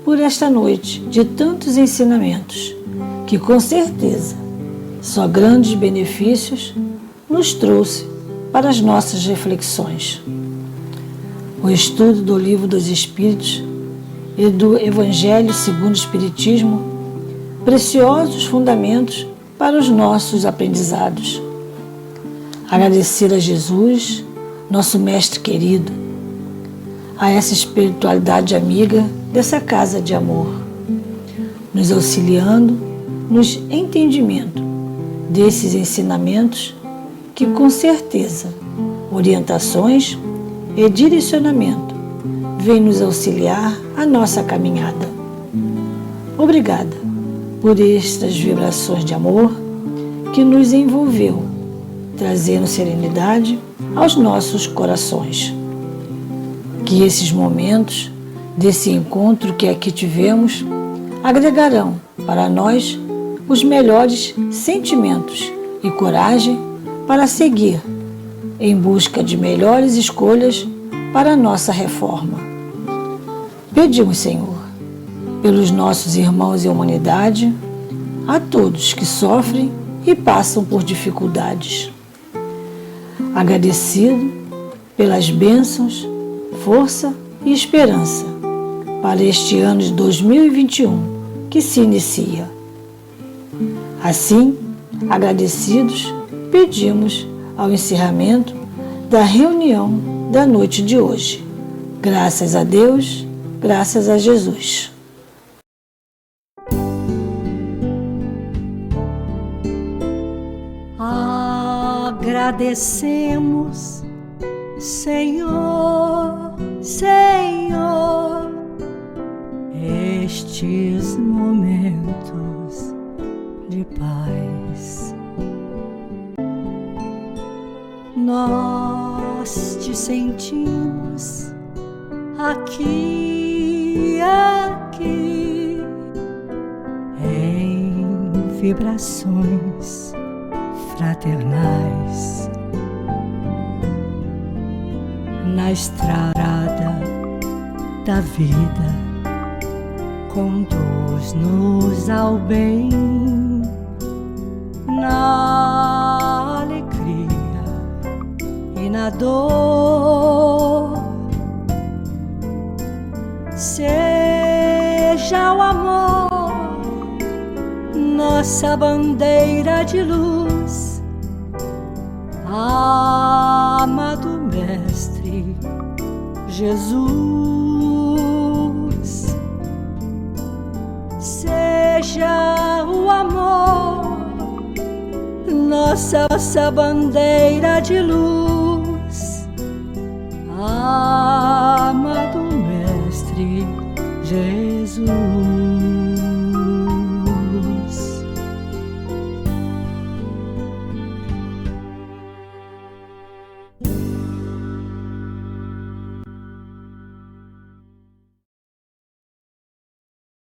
por esta noite de tantos ensinamentos, que com certeza só grandes benefícios nos trouxe para as nossas reflexões. O estudo do Livro dos Espíritos e do Evangelho segundo o Espiritismo, preciosos fundamentos para os nossos aprendizados. Agradecer a Jesus, nosso Mestre querido, a essa espiritualidade amiga dessa casa de amor, nos auxiliando nos entendimentos desses ensinamentos que, com certeza, orientações e direcionamento vem nos auxiliar a nossa caminhada. Obrigada por estas vibrações de amor que nos envolveu, trazendo serenidade aos nossos corações. Que esses momentos desse encontro que aqui tivemos agregarão para nós os melhores sentimentos e coragem para seguir em busca de melhores escolhas para a nossa reforma. Pedimos, Senhor, pelos nossos irmãos e humanidade, a todos que sofrem e passam por dificuldades. Agradecido pelas bênçãos, força e esperança para este ano de 2021 que se inicia. Assim, agradecidos, pedimos ao encerramento da reunião da noite de hoje. Graças a Deus, graças a Jesus. Agradecemos, Senhor, Senhor, estes momentos de paz. Nós te sentimos aqui, aqui, em vibrações fraternais, na estrada da vida, conduz-nos ao bem, na alegria e na dor. Seja o amor nossa bandeira de luz, amado Mestre Jesus. Seja o amor nossa bandeira de luz, amado Mestre Jesus.